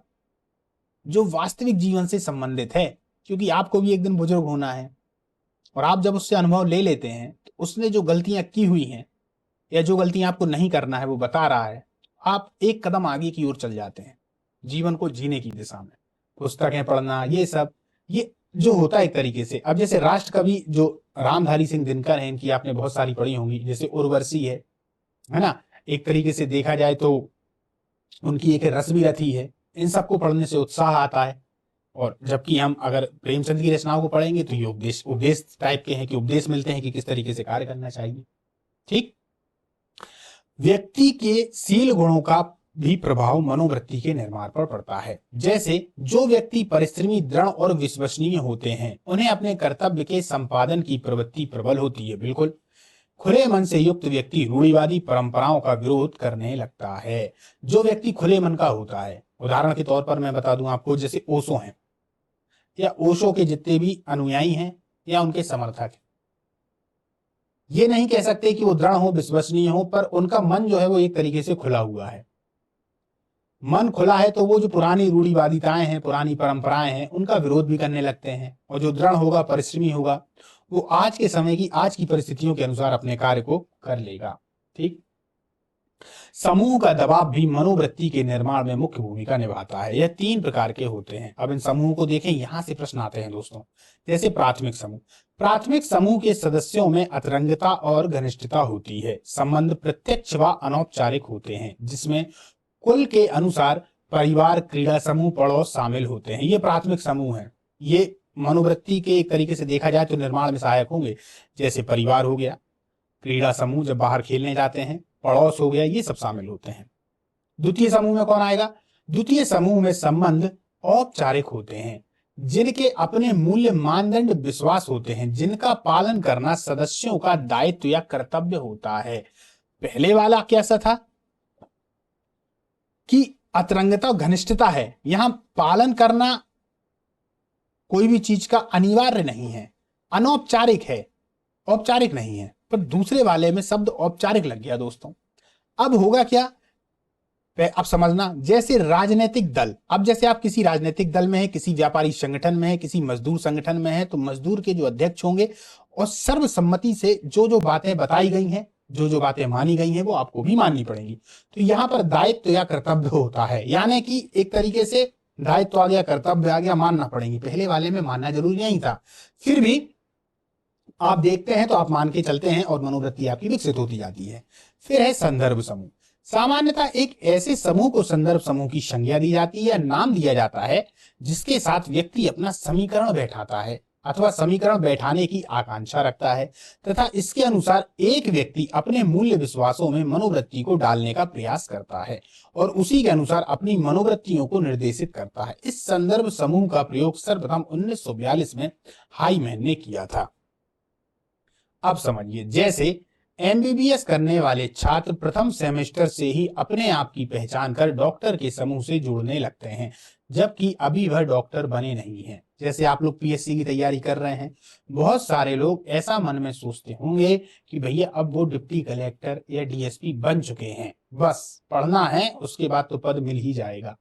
जो वास्तविक जीवन से संबंधित है, क्योंकि आपको भी एक दिन बुजुर्ग होना है, और आप जब उससे अनुभव ले लेते हैं तो उसने जो गलतियां की हुई हैं या जो गलतियां आपको नहीं करना है वो बता रहा है, आप एक कदम आगे की ओर चल जाते हैं जीवन को जीने की दिशा में। पुस्तकें पढ़ना, ये सब, ये जो होता है एक तरीके से। अब जैसे राष्ट्र कवि जो रामधारी सिंह दिनकर हैं, इनकी आपने बहुत सारी पढ़ी होंगी, जैसे उर्वशी है ना, एक तरीके से देखा जाए तो उनकी एक रस भी रथी है। इन सबको पढ़ने से उत्साह आता है। और जबकि हम अगर प्रेमचंद की रचनाओं को पढ़ेंगे तो ये उपदेश उपदेश टाइप के हैं, कि उपदेश मिलते हैं कि किस तरीके से कार्य करना चाहिए। ठीक। व्यक्ति के शील गुणों का भी प्रभाव मनोवृत्ति के निर्माण पर पड़ता है। जैसे जो व्यक्ति परिश्रमी, दृढ़ और विश्वसनीय होते हैं, उन्हें अपने कर्तव्य के संपादन की प्रवृत्ति प्रबल होती है। बिल्कुल। खुले मन से युक्त व्यक्ति रूढ़िवादी परंपराओं का विरोध करने लगता है। जो व्यक्ति खुले मन का होता है, उदाहरण के तौर पर मैं बता दूं आपको, जैसे ओशो हैं, या ओशो के जितने भी अनुयायी हैं या उनके समर्थक हैं, ये नहीं कह सकते कि वो दृढ़ हो, विश्वसनीय हो, पर उनका मन जो है वो एक तरीके से खुला हुआ है। मन खुला है तो वो जो पुरानी रूढ़िवादिताएं हैं, पुरानी परंपराएं हैं, उनका विरोध भी करने लगते हैं। और जो दृढ़ होगा, परिश्रमी होगा, वो आज के समय की, आज की परिस्थितियों के अनुसार अपने कार्य को कर लेगा। ठीक। समूह का दबाव भी मनोवृत्ति के निर्माण में मुख्य भूमिका निभाता है। यह 3 प्रकार के होते हैं। अब इन समूह को देखें, यहां से प्रश्न आते हैं दोस्तों। जैसे प्राथमिक समूह। प्राथमिक समूह के सदस्यों में अतरंगता और घनिष्ठता होती है। संबंध प्रत्यक्ष व अनौपचारिक होते हैं, जिसमें कुल के अनुसार परिवार, क्रीड़ा समूह, पड़ोस शामिल होते हैं। ये प्राथमिक समूह है। ये मनोवृत्ति के एक तरीके से देखा जाए तो निर्माण में सहायक होंगे। जैसे परिवार हो गया, क्रीड़ा समूह जब बाहर खेलने जाते हैं, पड़ोस हो गया, ये सब शामिल होते हैं। द्वितीय समूह में कौन आएगा? द्वितीय समूह में संबंध औपचारिक होते हैं, जिनके अपने मूल्य, मानदंड, विश्वास होते हैं, जिनका पालन करना सदस्यों का दायित्व या कर्तव्य होता है। पहले वाला कैसा था कि अतरंगता और घनिष्ठता है, यहां पालन करना कोई भी चीज का अनिवार्य नहीं है, अनौपचारिक है, औपचारिक नहीं है। पर दूसरे वाले में शब्द औपचारिक लग गया दोस्तों। अब होगा क्या, अब समझना। जैसे राजनीतिक दल, अब जैसे आप किसी राजनीतिक दल में है, किसी व्यापारी संगठन में है, किसी मजदूर संगठन में है, तो मजदूर के जो अध्यक्ष होंगे और सर्वसम्मति से जो जो बातें बताई गई हैं, जो जो बातें मानी गई हैं, वो आपको भी माननी पड़ेंगी। तो यहां पर दायित्व या कर्तव्य होता है, यानी कि एक तरीके से दायित्व आ गया, कर्तव्य आ गया, मानना पड़ेंगी। पहले वाले में मानना जरूरी नहीं था, फिर भी आप देखते हैं तो आप मान के चलते हैं और मनोवृत्ति आपकी विकसित होती जाती है। फिर है संदर्भ समूह। सामान्यतः एक ऐसे समूह को संदर्भ समूह की संज्ञा दी जाती है या नाम दिया जाता है, जिसके साथ व्यक्ति अपना समीकरण बैठाता है अथवा समीकरण बैठाने की आकांक्षा रखता है, तथा इसके अनुसार एक व्यक्ति अपने मूल्य, विश्वासों में मनोवृत्ति को डालने का प्रयास करता है और उसी के अनुसार अपनी मनोवृत्तियों को निर्देशित करता है। इस संदर्भ समूह का प्रयोग सर्वप्रथम 1942 में हाईमैन ने किया था। अब समझिए, जैसे एमबीबीएस करने वाले छात्र प्रथम सेमेस्टर से ही अपने आप की पहचान कर डॉक्टर के समूह से जुड़ने लगते हैं, जबकि अभी वह डॉक्टर बने नहीं हैं। जैसे आप लोग पीएससी की तैयारी कर रहे हैं, बहुत सारे लोग ऐसा मन में सोचते होंगे कि भैया अब वो डिप्टी कलेक्टर या डीएसपी बन चुके हैं, बस पढ़ना है, उसके बाद तो पद मिल ही जाएगा।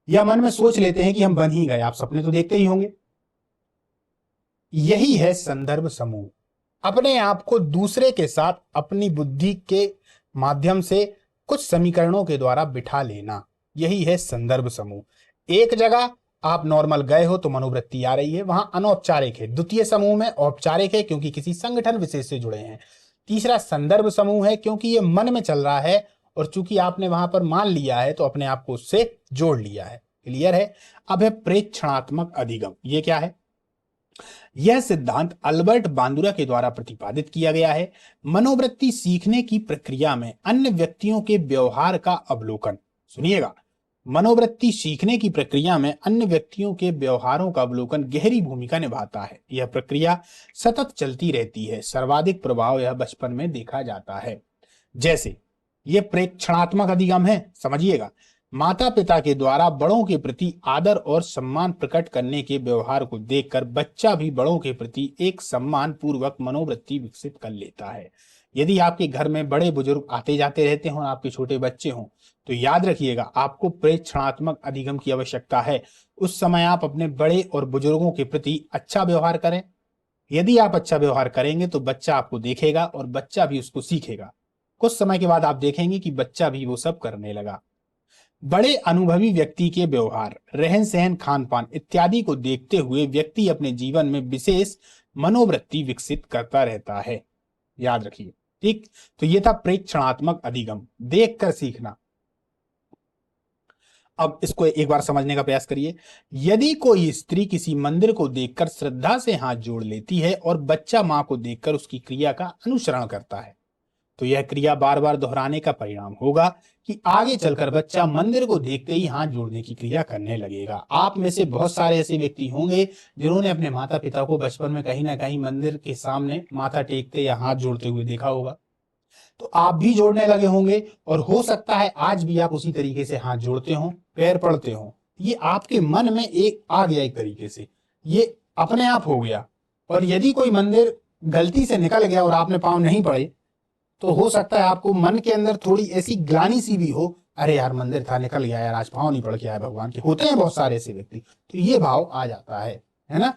या मन में सोच लेते हैं कि हम बन ही गए। आप सपने तो देखते ही होंगे। यही है संदर्भ समूह। अपने आप को दूसरे के साथ अपनी बुद्धि के माध्यम से कुछ समीकरणों के द्वारा बिठा लेना, यही है संदर्भ समूह। एक जगह आप नॉर्मल गए हो तो मनोवृत्ति आ रही है, वहां अनौपचारिक है। द्वितीय समूह में औपचारिक है, क्योंकि किसी संगठन विशेष से जुड़े हैं। तीसरा संदर्भ समूह है, क्योंकि ये मन में चल रहा है और चूंकि आपने वहां पर मान लिया है तो अपने आप को उससे जोड़ लिया है। क्लियर है? अब है प्रेक्षणात्मक अधिगम। ये क्या है? यह सिद्धांत अल्बर्ट बांदुरा के द्वारा प्रतिपादित किया गया है। मनोवृत्ति सीखने की प्रक्रिया में अन्य व्यक्तियों के व्यवहार का अवलोकन, सुनिएगा, मनोवृत्ति सीखने की प्रक्रिया में अन्य व्यक्तियों के व्यवहारों का अवलोकन गहरी भूमिका निभाता है। यह प्रक्रिया सतत चलती रहती है। सर्वाधिक प्रभाव यह बचपन में देखा जाता है। जैसे यह प्रेक्षणात्मक अधिगम है, समझिएगा, माता पिता के द्वारा बड़ों के प्रति आदर और सम्मान प्रकट करने के व्यवहार को देखकर बच्चा भी बड़ों के प्रति एक सम्मान पूर्वक मनोवृत्ति विकसित कर लेता है। यदि आपके घर में बड़े बुजुर्ग आते जाते रहते हो, आपके छोटे बच्चे हों, तो याद रखिएगा आपको प्रेक्षणात्मक अधिगम की आवश्यकता है। उस समय आप अपने बड़े और बुजुर्गों के प्रति अच्छा व्यवहार करें। यदि आप अच्छा व्यवहार करेंगे तो बच्चा आपको देखेगा और बच्चा भी उसको सीखेगा। कुछ समय के बाद आप देखेंगे कि बच्चा भी वो सब करने लगा। बड़े अनुभवी व्यक्ति के व्यवहार, रहन सहन, खान पान इत्यादि को देखते हुए व्यक्ति अपने जीवन में विशेष मनोवृत्ति विकसित करता रहता है। याद रखिए, ठीक। तो ये था प्रेक्षणात्मक अधिगम, देखकर सीखना। अब इसको एक बार समझने का प्रयास करिए। यदि कोई स्त्री किसी मंदिर को देखकर श्रद्धा से हाथ जोड़ लेती है और बच्चा मां को देखकर उसकी क्रिया का अनुसरण करता है, तो यह क्रिया बार बार दोहराने का परिणाम होगा कि आगे चलकर बच्चा मंदिर को देखते ही हाथ जोड़ने की क्रिया करने लगेगा। आप में से बहुत सारे ऐसे व्यक्ति होंगे जिन्होंने अपने माता पिता को बचपन में कहीं ना कहीं मंदिर के सामने माथा टेकते या हाथ जोड़ते हुए देखा होगा। तो आप भी जोड़ने लगे होंगे और हो सकता है आज भी आप उसी तरीके से हाथ जोड़ते हो, पैर पड़ते हो। ये आपके मन में एक आ गया, एक तरीके से ये अपने आप हो गया। और यदि कोई मंदिर गलती से निकल गया और आपने पांव नहीं पड़े, तो हो सकता है आपको मन के अंदर थोड़ी ऐसी ग्लानि सी भी हो, अरे यार मंदिर था, निकल गया यार, आज पांव नहीं पड़ के आया भगवान के। होते हैं बहुत सारे ऐसे व्यक्ति, तो ये भाव आ जाता है ना।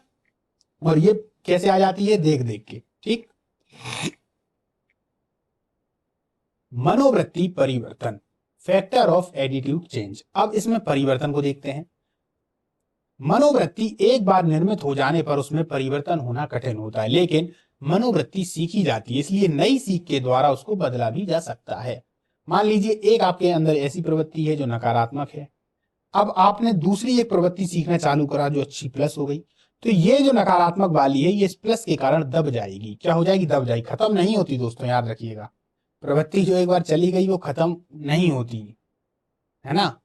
और ये कैसे आ जाती है? देख देख के, ठीक। मनोवृत्ति परिवर्तन, फैक्टर ऑफ एटीट्यूड चेंज। अब इसमें परिवर्तन को देखते हैं। मनोवृत्ति एक बार निर्मित हो जाने पर उसमें परिवर्तन होना कठिन होता है, लेकिन मनोवृत्ति सीखी जाती है, इसलिए नई सीख के द्वारा उसको बदला भी जा सकता है। मान लीजिए एक आपके अंदर ऐसी प्रवृत्ति है जो नकारात्मक है, अब आपने दूसरी एक प्रवृत्ति सीखना चालू करा जो अच्छी प्लस हो गई, तो ये जो नकारात्मक वाली है ये इस प्लस के कारण दब जाएगी। क्या हो जाएगी? दब जाएगी, खत्म नहीं होती दोस्तों, याद रखिएगा। प्रवृत्ति जो एक बार चली गई वो खत्म नहीं होती है ना।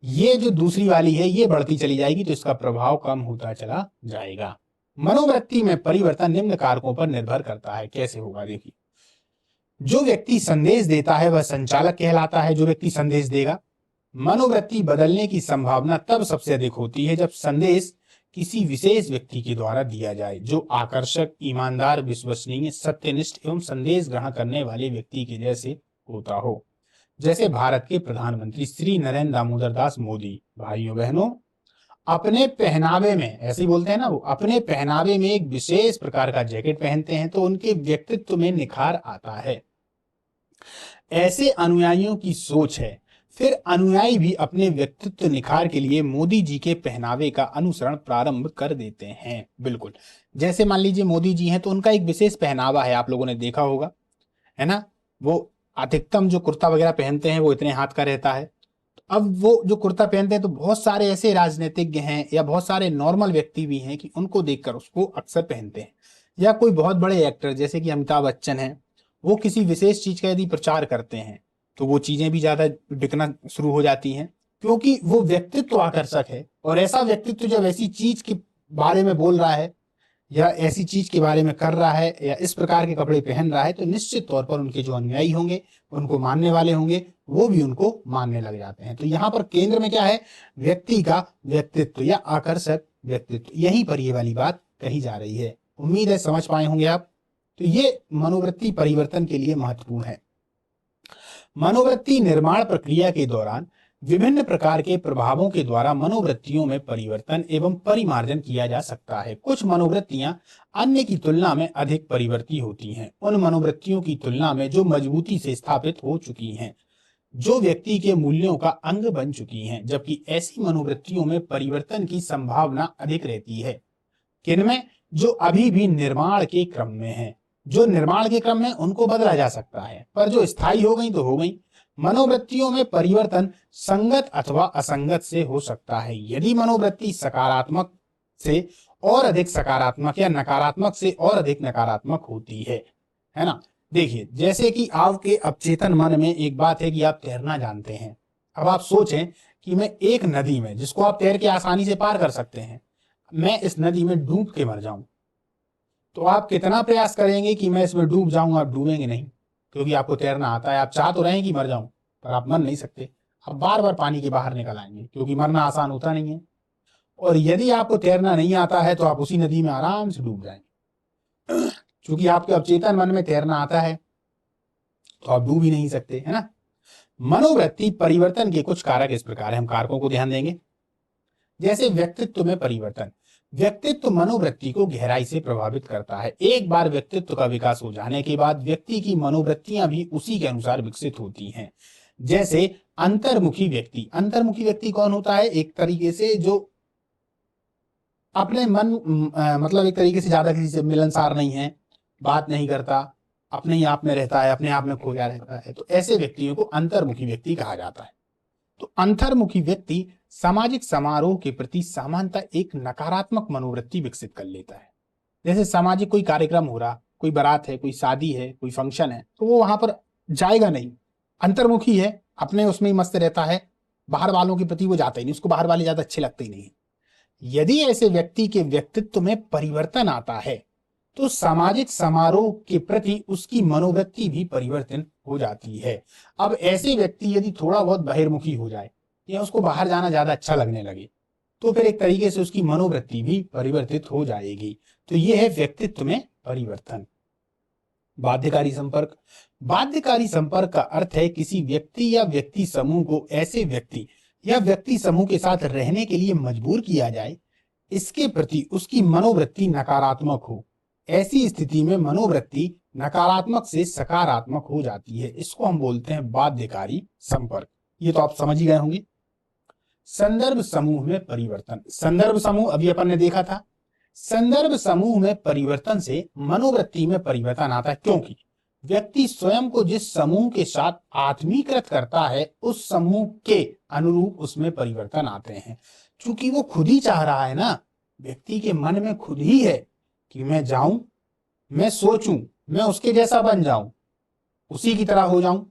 ये जो दूसरी वाली है ये बढ़ती चली जाएगी, तो इसका प्रभाव कम होता चला जाएगा। मनोवृत्ति में परिवर्तन निम्न कारकों पर निर्भर करता है। कैसे होगा? देखिए, जो व्यक्ति संदेश देता है वह संचालक कहलाता है। जो व्यक्ति संदेश देगा, मनोवृत्ति बदलने की संभावना तब सबसे अधिक होती है जब संदेश किसी विशेष व्यक्ति के द्वारा दिया जाए जो आकर्षक, ईमानदार, विश्वसनीय, सत्यनिष्ठ एवं संदेश ग्रहण करने वाले व्यक्ति के जैसे होता हो। जैसे भारत के प्रधानमंत्री श्री नरेंद्र दामोदर दास मोदी। भाइयों बहनों, अपने पहनावे में, ऐसे ही बोलते हैं ना, वो अपने पहनावे में एक विशेष प्रकार का जैकेट पहनते हैं तो उनके व्यक्तित्व में निखार आता है। ऐसे अनुयायियों की सोच है। फिर अनुयायी भी अपने व्यक्तित्व निखार के लिए मोदी जी के पहनावे का अनुसरण प्रारंभ कर देते हैं। बिल्कुल, जैसे मान लीजिए मोदी जी हैं तो उनका एक विशेष पहनावा है, आप लोगों ने देखा होगा, है ना। वो अधिकतम जो कुर्ता वगैरह पहनते हैं वो इतने हाथ का रहता है। अब वो जो कुर्ता पहनते हैं तो बहुत सारे ऐसे राजनीतिज्ञ हैं या बहुत सारे नॉर्मल व्यक्ति भी हैं कि उनको देखकर उसको अक्सर पहनते हैं। या कोई बहुत बड़े एक्टर जैसे कि अमिताभ बच्चन हैं, वो किसी विशेष चीज का यदि प्रचार करते हैं तो वो चीजें भी ज्यादा बिकना शुरू हो जाती हैं, क्योंकि वो व्यक्तित्व आकर्षक है। और ऐसा व्यक्तित्व जब ऐसी चीज के बारे में बोल रहा है या ऐसी चीज के बारे में कर रहा है या इस प्रकार के कपड़े पहन रहा है, तो निश्चित तौर पर उनके जो अनुयायी होंगे, उनको मानने वाले होंगे, वो भी उनको मानने लग जाते हैं। तो यहाँ पर केंद्र में क्या है? व्यक्ति का व्यक्तित्व या आकर्षक व्यक्तित्व। यहीं पर ये वाली बात कही जा रही है। उम्मीद है समझ पाए होंगे आप। तो ये मनोवृत्ति परिवर्तन के लिए महत्वपूर्ण है। मनोवृत्ति निर्माण प्रक्रिया के दौरान विभिन्न प्रकार के प्रभावों के द्वारा मनोवृत्तियों में परिवर्तन एवं परिमार्जन किया जा सकता है। कुछ मनोवृत्तियां अन्य की तुलना में अधिक परिवर्ती होती हैं। उन मनोवृत्तियों की तुलना में जो मजबूती से स्थापित हो चुकी हैं, जो व्यक्ति के मूल्यों का अंग बन चुकी हैं, जबकि ऐसी मनोवृत्तियों में परिवर्तन की संभावना अधिक रहती है। किनमें? जो अभी भी निर्माण के क्रम में है। जो निर्माण के क्रम में उनको बदला जा सकता है, पर जो स्थायी हो गई तो हो गई। मनोवृत्तियों में परिवर्तन संगत अथवा असंगत से हो सकता है। यदि मनोवृत्ति सकारात्मक से और अधिक सकारात्मक या नकारात्मक से और अधिक नकारात्मक होती है ना। देखिए, जैसे कि आपके अवचेतन मन में एक बात है कि आप तैरना जानते हैं। अब आप सोचें कि मैं एक नदी में, जिसको आप तैर के आसानी से पार कर सकते हैं, मैं इस नदी में डूब के मर जाऊं, तो आप कितना प्रयास करेंगे कि मैं इसमें डूब जाऊं? आप डूबेंगे नहीं, क्योंकि आपको तैरना आता है। आप चाह तो रहे हैं कि मर जाऊं, पर आप मर नहीं सकते। आप बार बार पानी के बाहर निकल आएंगे, क्योंकि मरना आसान होता नहीं है। और यदि आपको तैरना नहीं आता है तो आप उसी नदी में आराम से डूब जाएंगे। क्योंकि आपके अवचेतन मन में तैरना आता है तो आप डूब ही नहीं सकते, है ना। मनोवृत्ति परिवर्तन के कुछ कारक इस प्रकार है। हम कारकों को ध्यान देंगे। जैसे व्यक्तित्व में परिवर्तन। व्यक्तित्व मनोवृत्ति को गहराई से प्रभावित करता है। एक बार व्यक्तित्व का विकास हो जाने के बाद व्यक्ति की मनोवृत्तियां भी उसी के अनुसार विकसित होती हैं। जैसे अंतर्मुखी व्यक्ति। अंतर्मुखी व्यक्ति कौन होता है? एक तरीके से जो अपने मन मतलब एक तरीके से ज्यादा किसी से मिलनसार नहीं है, बात नहीं करता, अपने ही आप में रहता है, अपने आप में खोया रहता है, तो ऐसे व्यक्तियों को अंतर्मुखी व्यक्ति कहा जाता है। तो अंतर्मुखी व्यक्ति सामाजिक समारोह के प्रति सामान्यतः एक नकारात्मक मनोवृत्ति विकसित कर लेता है। जैसे सामाजिक कोई कार्यक्रम हो रहा, कोई बारात है, कोई शादी है, कोई फंक्शन है, तो वो वहां पर जाएगा नहीं, अंतर्मुखी है, अपने उसमें ही मस्त रहता है, बाहर वालों के प्रति वो जाता ही नहीं, उसको बाहर वाले ज्यादा अच्छे लगते ही नहीं। यदि ऐसे व्यक्ति के व्यक्तित्व में परिवर्तन आता है तो सामाजिक समारोह के प्रति उसकी मनोवृत्ति भी परिवर्तन हो जाती है। अब ऐसे व्यक्ति यदि थोड़ा बहुत बहिर्मुखी हो जाए या उसको बाहर जाना ज्यादा अच्छा लगने लगे तो फिर एक तरीके से उसकी मनोवृत्ति भी परिवर्तित हो जाएगी। तो यह है व्यक्तित्व में परिवर्तन। बाध्यकारी संपर्क। बाध्यकारी संपर्क का अर्थ है किसी व्यक्ति या व्यक्ति समूह को ऐसे व्यक्ति या व्यक्ति समूह के साथ रहने के लिए मजबूर किया जाए, इसके प्रति उसकी मनोवृत्ति नकारात्मक हो। ऐसी स्थिति में मनोवृत्ति नकारात्मक से सकारात्मक हो जाती है। इसको हम बोलते हैं बाध्यकारी संपर्क। ये तो आप समझ ही गए होंगे। संदर्भ समूह में परिवर्तन। संदर्भ समूह अभी अपन ने देखा था। संदर्भ समूह में परिवर्तन से मनोवृत्ति में परिवर्तन आता है, क्योंकि व्यक्ति स्वयं को जिस समूह के साथ आत्मीकृत करता है उस समूह के अनुरूप उसमें परिवर्तन आते हैं। चूंकि वो खुद ही चाह रहा है ना, व्यक्ति के मन में खुद ही है कि मैं जाऊं, मैं सोचूं, मैं उसके जैसा बन जाऊं, उसी की तरह हो जाऊं,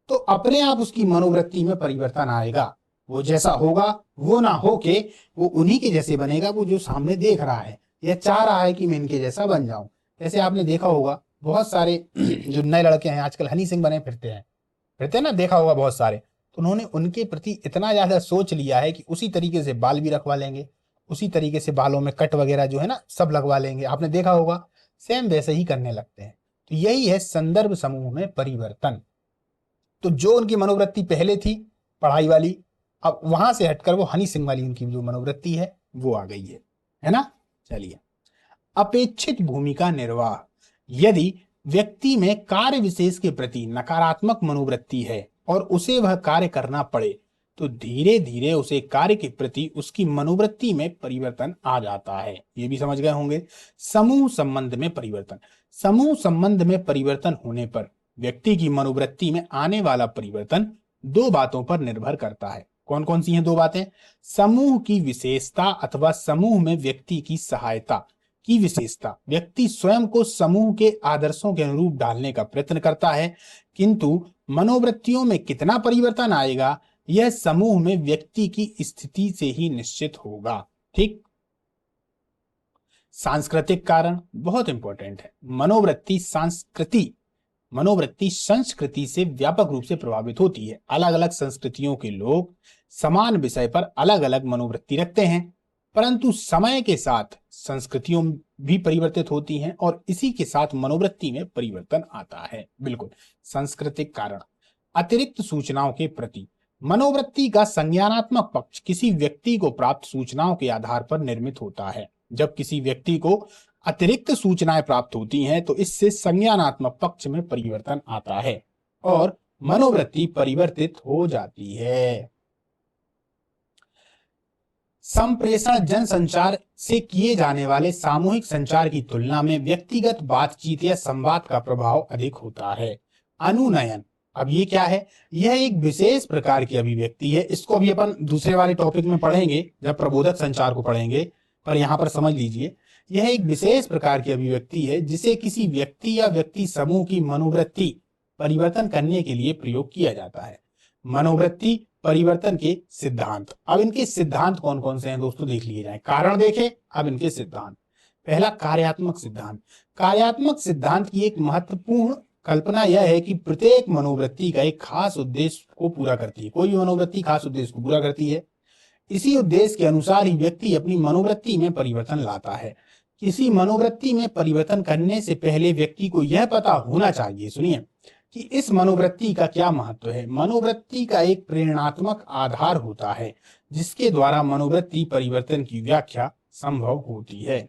तो अपने आप उसकी मनोवृत्ति में परिवर्तन आएगा। वो जैसा होगा वो ना होके वो उन्हीं के जैसे बनेगा, वो जो सामने देख रहा है या चाह रहा है कि मैं इनके जैसा बन जाऊं। जैसे आपने देखा होगा बहुत सारे जो नए लड़के हैं आजकल हनी सिंह बने फिरते हैं ना, देखा होगा बहुत सारे। तो उन्होंने उनके प्रति इतना ज्यादा सोच लिया है कि उसी तरीके से बाल भी रखवा लेंगे, उसी तरीके से बालों में कट वगैरह जो है ना सब लगवा लेंगे। आपने देखा होगा सेम वैसे ही करने लगते हैं। तो यही है संदर्भ समूह में परिवर्तन। तो जो उनकी मनोवृत्ति पहले थी पढ़ाई वाली, अब वहां से हटकर वो हनी सिंह वाली उनकी जो मनोवृत्ति है वो आ गई है ना। चलिए, अपेक्षित भूमिका निर्वाह। यदि व्यक्ति में कार्य विशेष के प्रति नकारात्मक मनोवृत्ति है और उसे वह कार्य करना पड़े तो धीरे धीरे उसे कार्य के प्रति उसकी मनोवृत्ति में परिवर्तन आ जाता है। ये भी समझ गए होंगे। समूह संबंध में परिवर्तन। समूह संबंध में परिवर्तन होने पर व्यक्ति की मनोवृत्ति में आने वाला परिवर्तन दो बातों पर निर्भर करता है। कौन कौन सी हैं दो बातें? समूह की विशेषता अथवा समूह में व्यक्ति की सहायता की विशेषता। व्यक्ति स्वयं को समूह के आदर्शों के अनुरूप डालने का प्रयत्न करता है, किंतु मनोवृत्तियों में कितना परिवर्तन आएगा यह समूह में व्यक्ति की स्थिति से ही निश्चित होगा। ठीक। सांस्कृतिक कारण बहुत इंपॉर्टेंट है। मनोवृत्ति संस्कृति से व्यापक रूप से प्रभावित होती है। अलग अलग संस्कृतियों के लोग समान विषय पर अलग अलग मनोवृत्ति रखते हैं, परंतु समय के साथ संस्कृतियों भी परिवर्तित होती हैं और इसी के साथ मनोवृत्ति में परिवर्तन आता है। बिल्कुल। सांस्कृतिक कारण। अतिरिक्त सूचनाओं के प्रति मनोवृत्ति का संज्ञानात्मक पक्ष किसी व्यक्ति को प्राप्त सूचनाओं के आधार पर निर्मित होता है। जब किसी व्यक्ति को अतिरिक्त सूचनाएं प्राप्त होती हैं तो इससे संज्ञानात्मक पक्ष में परिवर्तन आता है और मनोवृत्ति परिवर्तित हो जाती है। संप्रेषण जनसंचार से किए जाने वाले सामूहिक संचार की तुलना में व्यक्तिगत बातचीत या संवाद का प्रभाव अधिक होता है। अनुनयन। अब ये क्या है? यह एक विशेष प्रकार की अभिव्यक्ति है। इसको अभी अपन दूसरे वाले टॉपिक में पढ़ेंगे जब प्रबोधक संचार को पढ़ेंगे, पर यहां पर समझ लीजिए यह एक विशेष प्रकार की अभिव्यक्ति है जिसे किसी व्यक्ति या व्यक्ति समूह की मनोवृत्ति परिवर्तन करने के लिए प्रयोग किया जाता है। मनोवृत्ति परिवर्तन के सिद्धांत। अब इनके सिद्धांत कौन कौन से हैं दोस्तों, देख लिए जाए। कारण देखें, अब इनके सिद्धांत। पहला, कार्यात्मक सिद्धांत। कार्यात्मक सिद्धांत की एक महत्वपूर्ण कल्पना यह है कि प्रत्येक मनोवृत्ति का एक खास उद्देश्य को पूरा करती है। कोई भी मनोवृत्ति खास उद्देश्य को पूरा करती है। इसी उद्देश्य के अनुसार ही व्यक्ति अपनी मनोवृत्ति में परिवर्तन लाता है। किसी मनोवृत्ति में परिवर्तन करने से पहले व्यक्ति को यह पता होना चाहिए, सुनिए, कि इस मनोवृत्ति का क्या महत्व है। मनोवृत्ति का एक प्रेरणात्मक आधार होता है जिसके द्वारा मनोवृत्ति परिवर्तन की व्याख्या संभव होती है।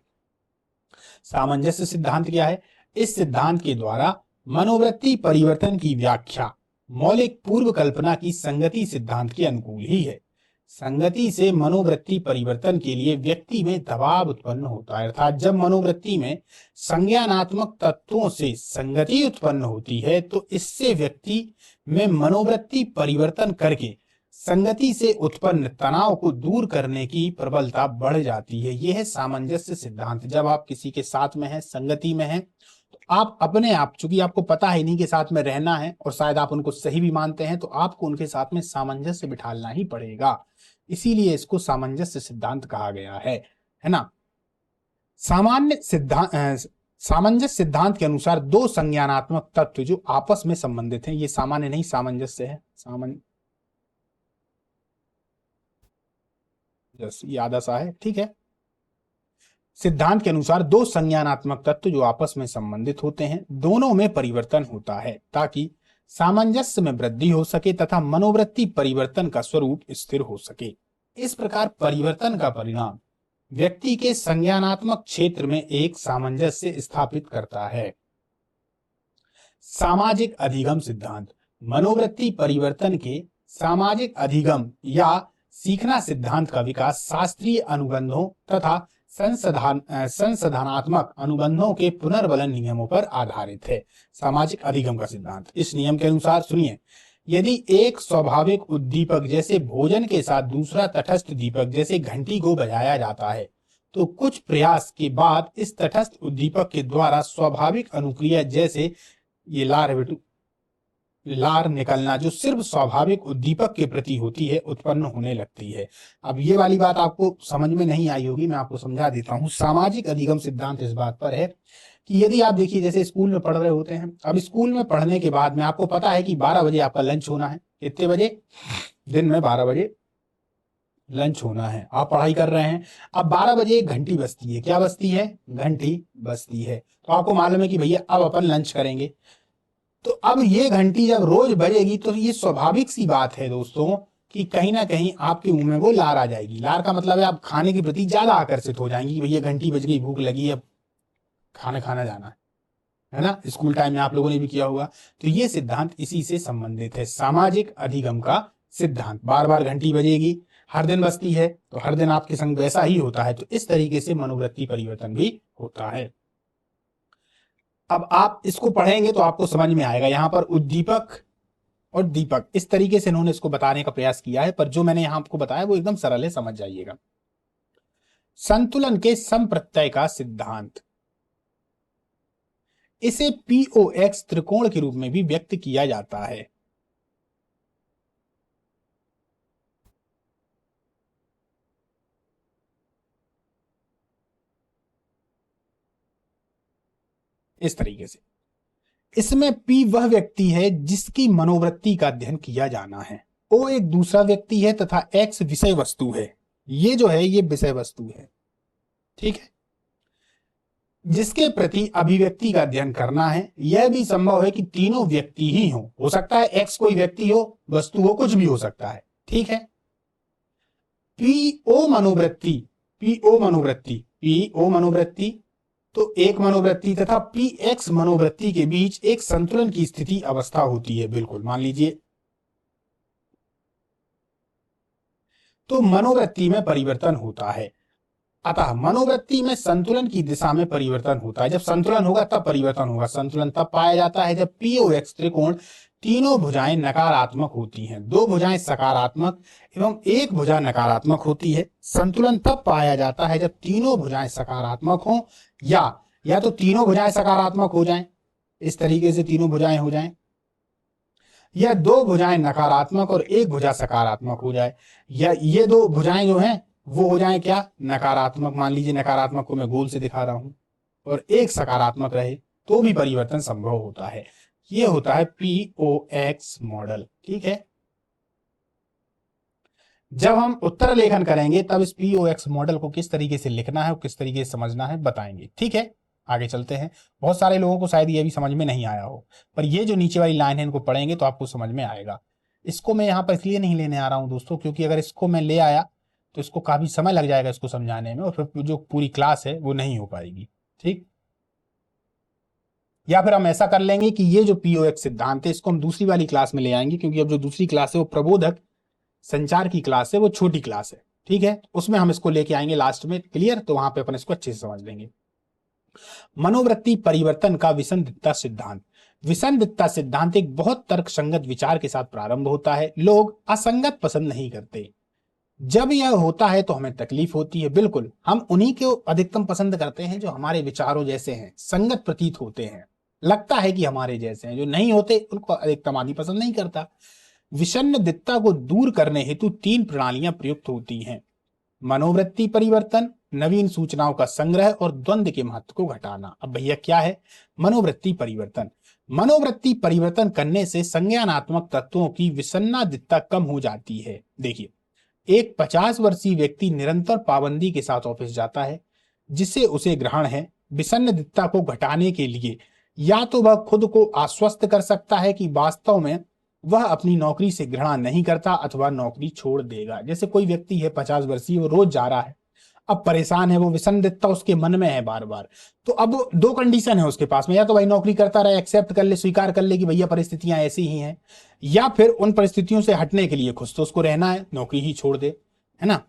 सामंजस्य सिद्धांत क्या है? इस सिद्धांत के द्वारा मनोवृत्ति परिवर्तन की व्याख्या मौलिक पूर्व कल्पना की संगति सिद्धांत के अनुकूल ही है। संगति से मनोवृत्ति परिवर्तन के लिए व्यक्ति में दबाव उत्पन्न होता है, अर्थात जब मनोवृत्ति में संज्ञानात्मक तत्वों से संगति उत्पन्न होती है तो इससे व्यक्ति में मनोवृत्ति परिवर्तन करके संगति से उत्पन्न तनाव को दूर करने की प्रबलता बढ़ जाती है। यह है सामंजस्य सिद्धांत। जब आप किसी के साथ में हैं, संगति में हैं, तो आप अपने आप, चूंकि आपको पता है इन्हीं के साथ में रहना है और शायद आप उनको सही भी मानते हैं, तो आपको उनके साथ में सामंजस्य बिठाना ही पड़ेगा। इसीलिए इसको सामंजस्य सिद्धांत कहा गया है ना। सामंजस्य सिद्धांत के अनुसार दो संज्ञानात्मक तत्व जो आपस में संबंधित हैं, ये सामान्य नहीं, सामंजस्य है, ये आधा सा है, ठीक है। सिद्धांत के अनुसार दो संज्ञानात्मक तत्व जो आपस में संबंधित होते हैं, दोनों में परिवर्तन होता है ताकि सामंजस्य में वृद्धि हो सके तथा मनोवृत्ति परिवर्तन का स्वरूप स्थिर हो सके। इस प्रकार परिवर्तन का परिणाम व्यक्ति के संज्ञानात्मक क्षेत्र में एक सामंजस्य स्थापित करता है। सामाजिक अधिगम सिद्धांत मनोवृत्ति परिवर्तन के सामाजिक अधिगम या सीखना सिद्धांत का विकास शास्त्रीय अनुबंधों तथा संशोधनात्मक अनुबंधों के पुनर्बलन नियमों पर आधारित है। सामाजिक अधिगम का सिद्धांत, इस नियम के अनुसार सुनिए, यदि एक स्वाभाविक उद्दीपक जैसे भोजन के साथ दूसरा तटस्थ दीपक जैसे घंटी को बजाया जाता है तो कुछ प्रयास के बाद इस तटस्थ उद्दीपक के द्वारा स्वाभाविक अनुक्रिया जैसे ये लार निकलना जो सिर्फ स्वाभाविक उद्दीपक के प्रति होती है उत्पन्न होने लगती है। अब ये वाली बात आपको समझ में नहीं आई होगी, मैं आपको समझा देता हूँ। सामाजिक अधिगम सिद्धांत इस बात पर है कि यदि आप देखिए जैसे स्कूल में पढ़ रहे होते हैं, अब स्कूल में पढ़ने के बाद में आपको पता है कि 12 बजे आपका लंच होना है। कितने बजे? दिन में 12 बजे लंच होना है। आप पढ़ाई कर रहे हैं, अब 12 बजे एक घंटी बजती है। क्या बजती है? घंटी बजती है। तो आपको मालूम है कि भैया अब अपन लंच करेंगे। तो अब ये घंटी जब रोज बजेगी तो ये स्वाभाविक सी बात है दोस्तों कि कहीं ना कहीं आपके मुंह में वो लार आ जाएगी। लार का मतलब है आप खाने के प्रति ज्यादा आकर्षित हो जाएंगी। भैया घंटी बज गई, भूख लगी, अब खाना जाना है ना। स्कूल टाइम में आप लोगों ने भी किया होगा। तो ये सिद्धांत इसी से संबंधित है, सामाजिक अधिगम का सिद्धांत। बार बार घंटी बजेगी, हर दिन बजती है तो हर दिन आपके संग वैसा ही होता है। तो इस तरीके से मनोवृत्ति परिवर्तन भी होता है। अब आप इसको पढ़ेंगे तो आपको समझ में आएगा। यहां पर उद्दीपक और दीपक इस तरीके से इन्होंने इसको बताने का प्रयास किया है, पर जो मैंने यहां आपको बताया वो एकदम सरल है, समझ जाइएगा। संतुलन के समप्रत्यय का सिद्धांत, इसे POX त्रिकोण के रूप में भी व्यक्त किया जाता है। इस तरीके से इसमें P वह व्यक्ति है जिसकी मनोवृत्ति का अध्ययन किया जाना है, O एक दूसरा व्यक्ति है तथा X विषय वस्तु है। ये जो है ये विषय वस्तु है, ठीक है, जिसके प्रति अभिव्यक्ति का अध्ययन करना है। यह भी संभव है कि तीनों व्यक्ति ही हो सकता है X कोई व्यक्ति हो, वस्तु हो, कुछ भी हो सकता है, ठीक है। PO मनोवृत्ति तो एक मनोवृत्ति तथा PX मनोवृत्ति के बीच एक संतुलन की स्थिति अवस्था होती है। बिल्कुल मान लीजिए, तो मनोवृत्ति में परिवर्तन होता है। अतः मनोवृत्ति में संतुलन की दिशा में परिवर्तन होता है। जब संतुलन होगा तब परिवर्तन होगा। संतुलन तब पाया जाता है जब POX त्रिकोण तीनों भुजाएं नकारात्मक होती हैं, दो भुजाएं सकारात्मक एवं एक भुजा नकारात्मक होती है। संतुलन तब पाया जाता है जब तीनों भुजाएं सकारात्मक हों या तो तीनों भुजाएं सकारात्मक हो जाएं, इस तरीके से तीनों भुजाएं हो जाएं, या दो भुजाएं नकारात्मक और एक भुजा सकारात्मक हो जाए, या ये दो भुजाएं जो हैं वो हो जाएं क्या? नकारात्मक। मान लीजिए नकारात्मक को मैं गोल से दिखा रहा हूं और एक सकारात्मक रहे तो भी परिवर्तन संभव होता है। ये होता है POX मॉडल, ठीक है। जब हम उत्तर लेखन करेंगे तब इस POX मॉडल को किस तरीके से लिखना है और किस तरीके से समझना है बताएंगे, ठीक है। आगे चलते हैं। बहुत सारे लोगों को शायद ये भी समझ में नहीं आया हो, पर ये जो नीचे वाली लाइन है इनको पढ़ेंगे तो आपको समझ में आएगा। इसको मैं यहाँ पर इसलिए नहीं लेने आ रहा हूं दोस्तों, क्योंकि अगर इसको मैं ले आया तो इसको काफी समय लग जाएगा इसको समझाने में, और फिर जो पूरी क्लास है वो नहीं हो पाएगी। ठीक, या फिर हम ऐसा कर लेंगे कि ये जो पीओएक्स सिद्धांत है इसको हम दूसरी वाली क्लास में ले आएंगे, क्योंकि अब जो दूसरी क्लास है वो प्रबोधक संचार की क्लास है, वो छोटी क्लास है। ठीक है, उसमें हम इसको लेके आएंगे लास्ट में, क्लियर, तो वहां पे अपन इसको अच्छे से समझ लेंगे। मनोवृत्ति परिवर्तन का विसंदिग्धता सिद्धांत। विसंदिग्धता सिद्धांत एक बहुत तर्कसंगत विचार के साथ प्रारंभ होता है। लोग असंगत पसंद नहीं करते। जब यह होता है तो हमें तकलीफ होती है। बिल्कुल, हम उन्हीं को अधिकतम पसंद करते हैं जो हमारे विचारों जैसे हैं, संगत प्रतीत होते हैं, लगता है कि हमारे जैसे हैं। जो नहीं होते उनको अधिकतम आदमी पसंद नहीं करता। विसंदिग्धता को दूर करने हेतु 3 प्रणालियां प्रयुक्त होती हैं: मनोवृत्ति परिवर्तन, नवीन सूचनाओं का संग्रह और द्वंद्व के महत्व को घटाना। अब भैया क्या है मनोवृत्ति परिवर्तन? मनोवृत्ति परिवर्तन करने से संज्ञानात्मक तत्वों की विसंदिग्धता कम हो जाती है। देखिए, एक 50 वर्षीय व्यक्ति निरंतर पाबंदी के साथ ऑफिस जाता है, जिससे उसे ग्रहण है। विसंदिग्धता को घटाने के लिए या तो वह खुद को आश्वस्त कर सकता है कि वास्तव में वह अपनी नौकरी से घृणा नहीं करता, अथवा नौकरी छोड़ देगा। जैसे कोई व्यक्ति है 50 वर्षीय, वो रोज जा रहा है, अब परेशान है, वो विसंदिग्धता उसके मन में है बार बार, तो अब 2 कंडीशन है उसके पास में, या तो भाई नौकरी करता रहे, एक्सेप्ट कर ले, स्वीकार कर ले कि भैया परिस्थितियां ऐसी ही हैं, या फिर उन परिस्थितियों से हटने के लिए खुद तो उसको रहना है, नौकरी ही छोड़ दे, है ना।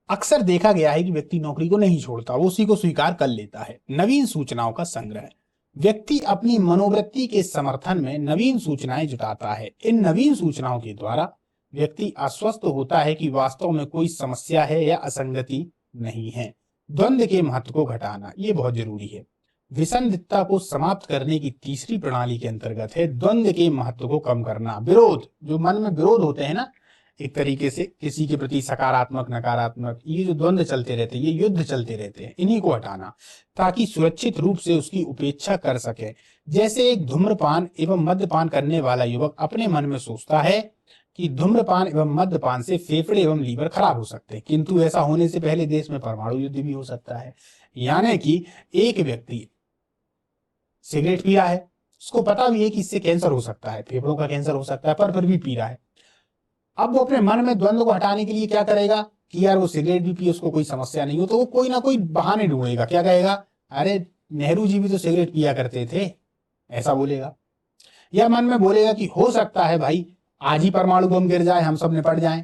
अक्सर देखा गया है कि व्यक्ति नौकरी को नहीं छोड़ता, वो उसी को स्वीकार कर लेता है। नवीन सूचनाओं का संग्रह। व्यक्ति अपनी मनोवृत्ति के समर्थन में नवीन सूचनाएं जुटाता है। इन नवीन सूचनाओं के द्वारा व्यक्ति आश्वस्त होता है कि वास्तव में कोई समस्या है या असंगति नहीं है। द्वंद्व के महत्व को घटाना, ये बहुत जरूरी है। विसंदिग्धता को समाप्त करने की तीसरी प्रणाली के अंतर्गत है द्वंद्व के महत्व को कम करना। विरोध, जो मन में विरोध होते हैं ना, एक तरीके से किसी के प्रति सकारात्मक नकारात्मक, ये जो द्वंद्व चलते रहते हैं, ये युद्ध चलते रहते हैं, इन्हीं को हटाना, ताकि सुरक्षित रूप से उसकी उपेक्षा कर सके। जैसे एक धूम्रपान एवं मद्यपान करने वाला युवक अपने मन में सोचता है कि धूम्रपान एवं मद्यपान से फेफड़े एवं लीवर खराब हो सकते हैं, किंतु ऐसा होने से पहले देश में परमाणु युद्ध भी हो सकता है। यानी कि एक व्यक्ति सिगरेट पी रहा है, उसको पता भी है कि इससे कैंसर हो सकता है, फेफड़ों का कैंसर हो सकता है, पर फिर भी पी रहा है। अब वो अपने मन में द्वंद्व को हटाने के लिए क्या करेगा कि यार वो सिगरेट भी पिए, उसको कोई समस्या नहीं हो, तो वो कोई ना कोई बहाने ढूंढेगा। क्या कहेगा, अरे नेहरू जी भी तो सिगरेट पिया करते थे, ऐसा बोलेगा। या मन में बोलेगा कि हो सकता है भाई आज ही परमाणु बम गिर जाए, हम सब निपट जाएं,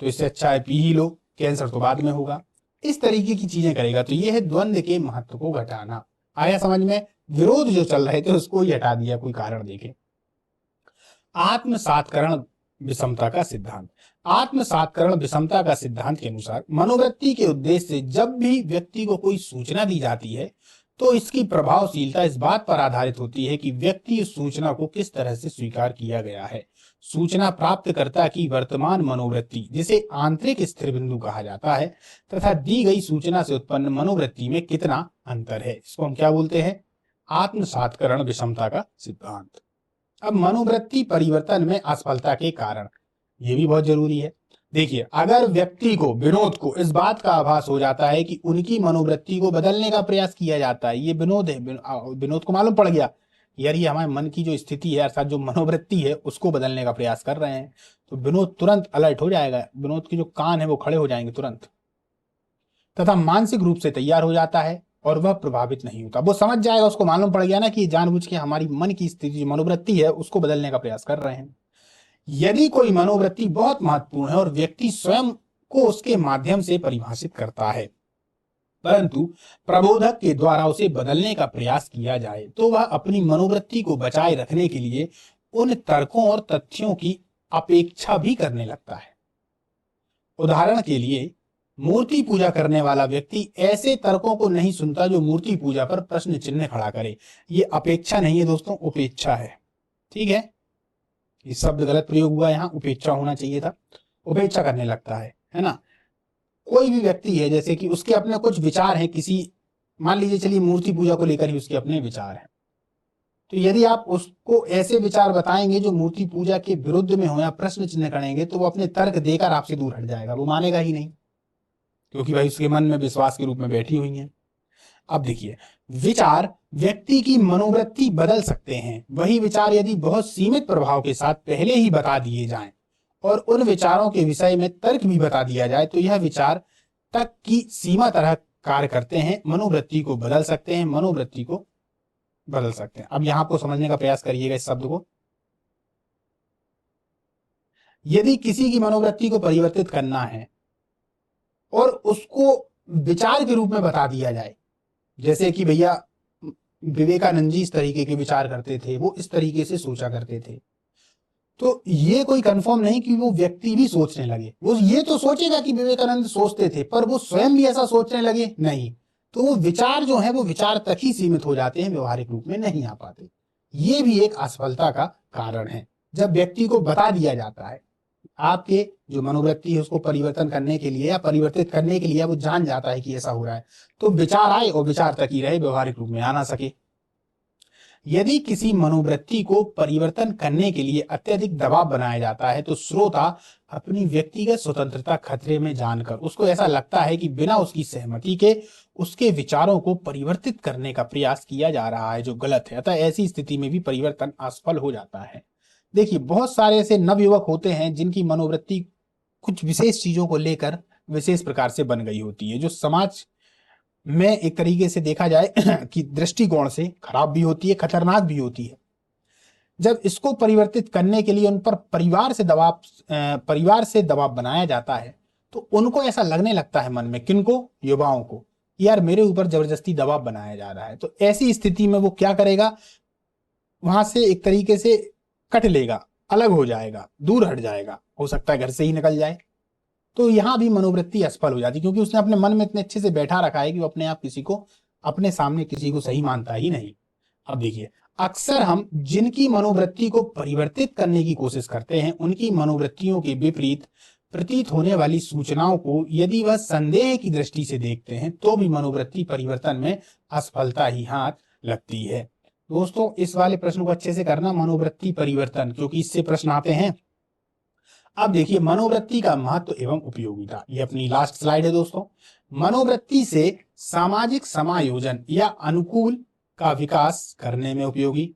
तो इससे अच्छा है पी ही लो, कैंसर तो बाद में होगा। इस तरीके की चीजें करेगा। तो यह है द्वंद्व के महत्व को घटाना। आया समझ में? विरोध जो चल रहे थे उसको ही हटा दिया, कोई कारण देखे। आत्मसात्करण विषमता का सिद्धांत। आत्मसात्करण विषमता का सिद्धांत के अनुसार मनोवृत्ति के उद्देश्य से जब भी व्यक्ति को कोई सूचना दी जाती है तो इसकी प्रभावशीलता इस बात पर आधारित होती है कि व्यक्ति उस सूचना को किस तरह से स्वीकार किया गया है। सूचना प्राप्तकर्ता की वर्तमान मनोवृत्ति, जिसे आंतरिक स्थिर बिंदु कहा जाता है, तथा दी गई सूचना से उत्पन्न मनोवृत्ति में कितना अंतर है, इसको हम क्या बोलते हैं? आत्मसात्करण विषमता का सिद्धांत। अब मनोवृत्ति परिवर्तन में असफलता के कारण, ये भी बहुत जरूरी है। देखिए, अगर व्यक्ति को, विनोद को इस बात का आभास हो जाता है कि उनकी मनोवृत्ति को बदलने का प्रयास किया जाता है, ये विनोद है, विनोद को मालूम पड़ गया यार ये हमारे मन की जो स्थिति है अर्थात जो मनोवृत्ति है उसको बदलने का प्रयास कर रहे हैं, तो विनोद तुरंत अलर्ट हो जाएगा, विनोद के जो कान है वो खड़े हो जाएंगे तुरंत, तथा मानसिक रूप से तैयार हो जाता है और वह प्रभावित नहीं होता। वो समझ जाएगा, उसको मालूम पड़ गया ना कि जानबूझ के हमारी मन की स्थिति, मनोवृत्ति है, उसको बदलने का प्रयास कर रहे हैं। यदि कोई मनोवृत्ति बहुत महत्वपूर्ण है और व्यक्ति स्वयं को उसके माध्यम से परिभाषित करता है, परंतु प्रबोधक के द्वारा उसे बदलने का प्रयास किया जाए, तो वह अपनी मनोवृत्ति को बचाए रखने के लिए उन तर्कों और तथ्यों की अपेक्षा भी करने लगता है। उदाहरण के लिए, मूर्ति पूजा करने वाला व्यक्ति ऐसे तर्कों को नहीं सुनता जो मूर्ति पूजा पर प्रश्न चिन्ह खड़ा करे। ये अपेक्षा नहीं है दोस्तों, उपेक्षा है। ठीक है, ये शब्द गलत प्रयोग हुआ, यहाँ उपेक्षा होना चाहिए था, उपेक्षा करने लगता है ना। कोई भी व्यक्ति है, जैसे कि उसके अपने कुछ विचार हैं, किसी, मान लीजिए चलिए मूर्ति पूजा को लेकर ही उसके अपने विचार हैं, तो यदि आप उसको ऐसे विचार बताएंगे जो मूर्ति पूजा के विरुद्ध में हो या प्रश्न चिन्ह करेंगे, तो वो अपने तर्क देकर आपसे दूर हट जाएगा, वो मानेगा ही नहीं, क्योंकि भाई उसके मन में विश्वास के रूप में बैठी हुई है। अब देखिए, विचार व्यक्ति की मनोवृत्ति बदल सकते हैं। वही विचार यदि बहुत सीमित प्रभाव के साथ पहले ही बता दिए जाएं और उन विचारों के विषय में तर्क भी बता दिया जाए तो यह विचार तक की सीमा तरह कार्य करते हैं, मनोवृत्ति को बदल सकते हैं, मनोवृत्ति को बदल सकते हैं। अब यहां आपको समझने का प्रयास करिएगा इस शब्द को। यदि किसी की मनोवृत्ति को परिवर्तित करना है और उसको विचार के रूप में बता दिया जाए, जैसे कि भैया विवेकानंद जी इस तरीके के विचार करते थे, वो इस तरीके से सोचा करते थे, तो ये कोई कंफर्म नहीं कि वो व्यक्ति भी सोचने लगे। वो ये तो सोचेगा कि विवेकानंद सोचते थे, पर वो स्वयं भी ऐसा सोचने लगे नहीं, तो वो विचार जो है वो विचार तक ही सीमित हो जाते हैं, व्यवहारिक रूप में नहीं आ पाते। ये भी एक असफलता का कारण है। जब व्यक्ति को बता दिया जाता है, आपके जो मनोवृत्ति है उसको परिवर्तन करने के लिए या परिवर्तित करने के लिए वो जान जाता है कि ऐसा हो रहा है, तो विचार आए और विचार तक ही रहे, व्यवहारिक रूप में आ ना सके। यदि किसी मनोवृत्ति को परिवर्तन करने के लिए अत्यधिक दबाव बनाया जाता है तो श्रोता अपनी व्यक्तिगत स्वतंत्रता खतरे में जानकर उसको ऐसा लगता है कि बिना उसकी सहमति के उसके विचारों को परिवर्तित करने का प्रयास किया जा रहा है, जो गलत है। अतः ऐसी स्थिति में भी परिवर्तन असफल हो जाता है। देखिए, बहुत सारे ऐसे नवयुवक होते हैं जिनकी मनोवृत्ति कुछ विशेष चीजों को लेकर विशेष प्रकार से बन गई होती है, जो समाज में एक तरीके से देखा जाए कि दृष्टिकोण से खराब भी होती है, खतरनाक भी होती है। जब इसको परिवर्तित करने के लिए उन पर परिवार से दबाव बनाया जाता है तो उनको ऐसा लगने लगता है मन में, किनको, युवाओं को, यार मेरे ऊपर जबरदस्ती दबाव बनाया जा रहा है। तो ऐसी स्थिति में वो क्या करेगा, वहां से एक तरीके से कट लेगा, अलग हो जाएगा, दूर हट जाएगा, हो सकता है घर से ही निकल जाए। तो यहां भी मनोवृत्ति असफल हो जाती है, क्योंकि उसने अपने मन में इतने अच्छे से बैठा रखा है कि वो अपने आप किसी को, अपने सामने किसी को सही मानता ही नहीं। अब देखिए, अक्सर हम जिनकी मनोवृत्ति को परिवर्तित करने की कोशिश करते हैं उनकी मनोवृत्तियों के विपरीत प्रतीत होने वाली सूचनाओं को यदि वह संदेह की दृष्टि से देखते हैं तो भी मनोवृत्ति परिवर्तन में असफलता ही हाथ लगती है। दोस्तों, इस वाले प्रश्न को अच्छे से करना, मनोवृत्ति परिवर्तन, क्योंकि इससे प्रश्न आते हैं। अब देखिए, मनोवृत्ति का महत्व एवं उपयोगिता, ये अपनी लास्ट स्लाइड है दोस्तों। मनोवृत्ति से सामाजिक समायोजन या अनुकूल का विकास करने में उपयोगी,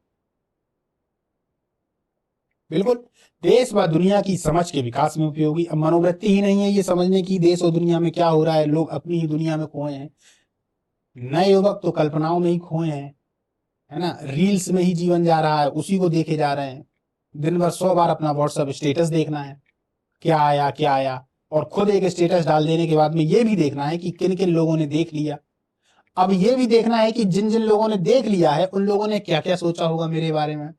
बिल्कुल देश व दुनिया की समझ के विकास में उपयोगी। अब मनोवृत्ति ही नहीं है ये समझने की देश और दुनिया में क्या हो रहा है, लोग अपनी ही दुनिया में खोए हैं। नए युवक तो कल्पनाओं में ही खोए हैं, है ना, रील्स में ही जीवन जा रहा है, उसी को देखे जा रहे हैं। दिन भर 100 बार अपना व्हाट्सएप स्टेटस देखना है, क्या आया क्या आया, और खुद एक स्टेटस डाल देने के बाद में ये भी देखना है कि किन किन लोगों ने देख लिया। अब ये भी देखना है कि जिन जिन लोगों ने देख लिया है उन लोगों ने क्या क्या सोचा होगा मेरे बारे में।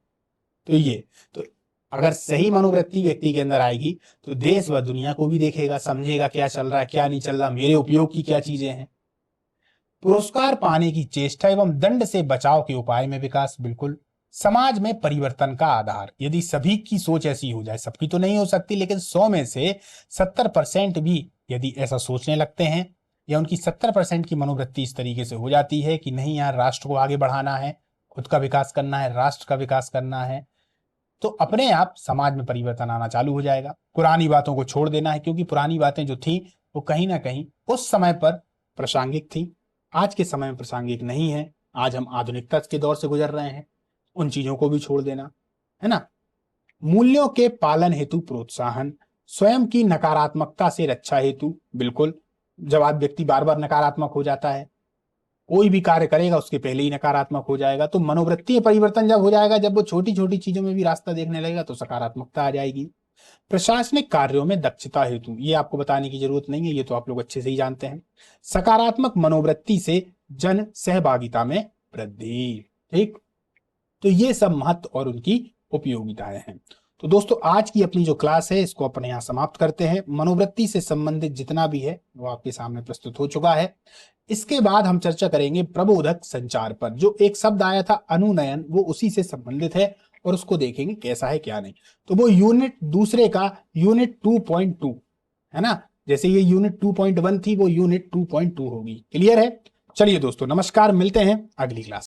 तो अगर सही मनोवृत्ति व्यक्ति के अंदर आएगी तो देश व दुनिया को भी देखेगा, समझेगा क्या चल रहा है क्या नहीं चल रहा, मेरे उपयोग की क्या चीजें हैं। पुरस्कार पाने की चेष्टा एवं दंड से बचाव के उपाय में विकास, बिल्कुल समाज में परिवर्तन का आधार। यदि सभी की सोच ऐसी हो जाए, सबकी तो नहीं हो सकती, लेकिन 100 में से 70% भी यदि ऐसा सोचने लगते हैं या उनकी 70% की मनोवृत्ति इस तरीके से हो जाती है कि नहीं यार, राष्ट्र को आगे बढ़ाना है, खुद का विकास करना है, राष्ट्र का विकास करना है, तो अपने आप समाज में परिवर्तन आना चालू हो जाएगा। पुरानी बातों को छोड़ देना है, क्योंकि पुरानी बातें जो थी वो कहीं ना कहीं उस समय पर प्रासंगिक थी, आज के समय में प्रासंगिक नहीं है। आज हम आधुनिकता के दौर से गुजर रहे हैं, उन चीजों को भी छोड़ देना है ना। मूल्यों के पालन हेतु प्रोत्साहन, स्वयं की नकारात्मकता से रक्षा हेतु, बिल्कुल जब आज व्यक्ति बार बार नकारात्मक हो जाता है, कोई भी कार्य करेगा उसके पहले ही नकारात्मक हो जाएगा, तो मनोवृत्ति परिवर्तन जब हो जाएगा, जब वो छोटी छोटी चीजों में भी रास्ता देखने लगेगा तो सकारात्मकता आ जाएगी। प्रशासनिक कार्यों में दक्षता हेतु, ये आपको बताने की जरूरत नहीं है, ये तो आप लोग अच्छे से ही जानते हैं। सकारात्मक मनोवृत्ति से जन सहभागिता में वृद्धि, ठीक। तो ये सब महत्व और उनकी उपयोगिताएं हैं। तो दोस्तों, आज की अपनी जो क्लास है इसको अपने यहाँ समाप्त करते हैं। मनोवृत्ति से संबंधित जितना भी है वो आपके सामने प्रस्तुत हो चुका है। इसके बाद हम चर्चा करेंगे प्रबोधक संचार पर। जो एक शब्द आया था अनुनयन, वो उसी से संबंधित है और उसको देखेंगे कैसा है क्या नहीं। तो वो यूनिट दूसरे का यूनिट 2.2 है ना, जैसे ये यूनिट 2.1 थी वो यूनिट 2.2 होगी। क्लियर है? चलिए दोस्तों, नमस्कार, मिलते हैं अगली क्लास।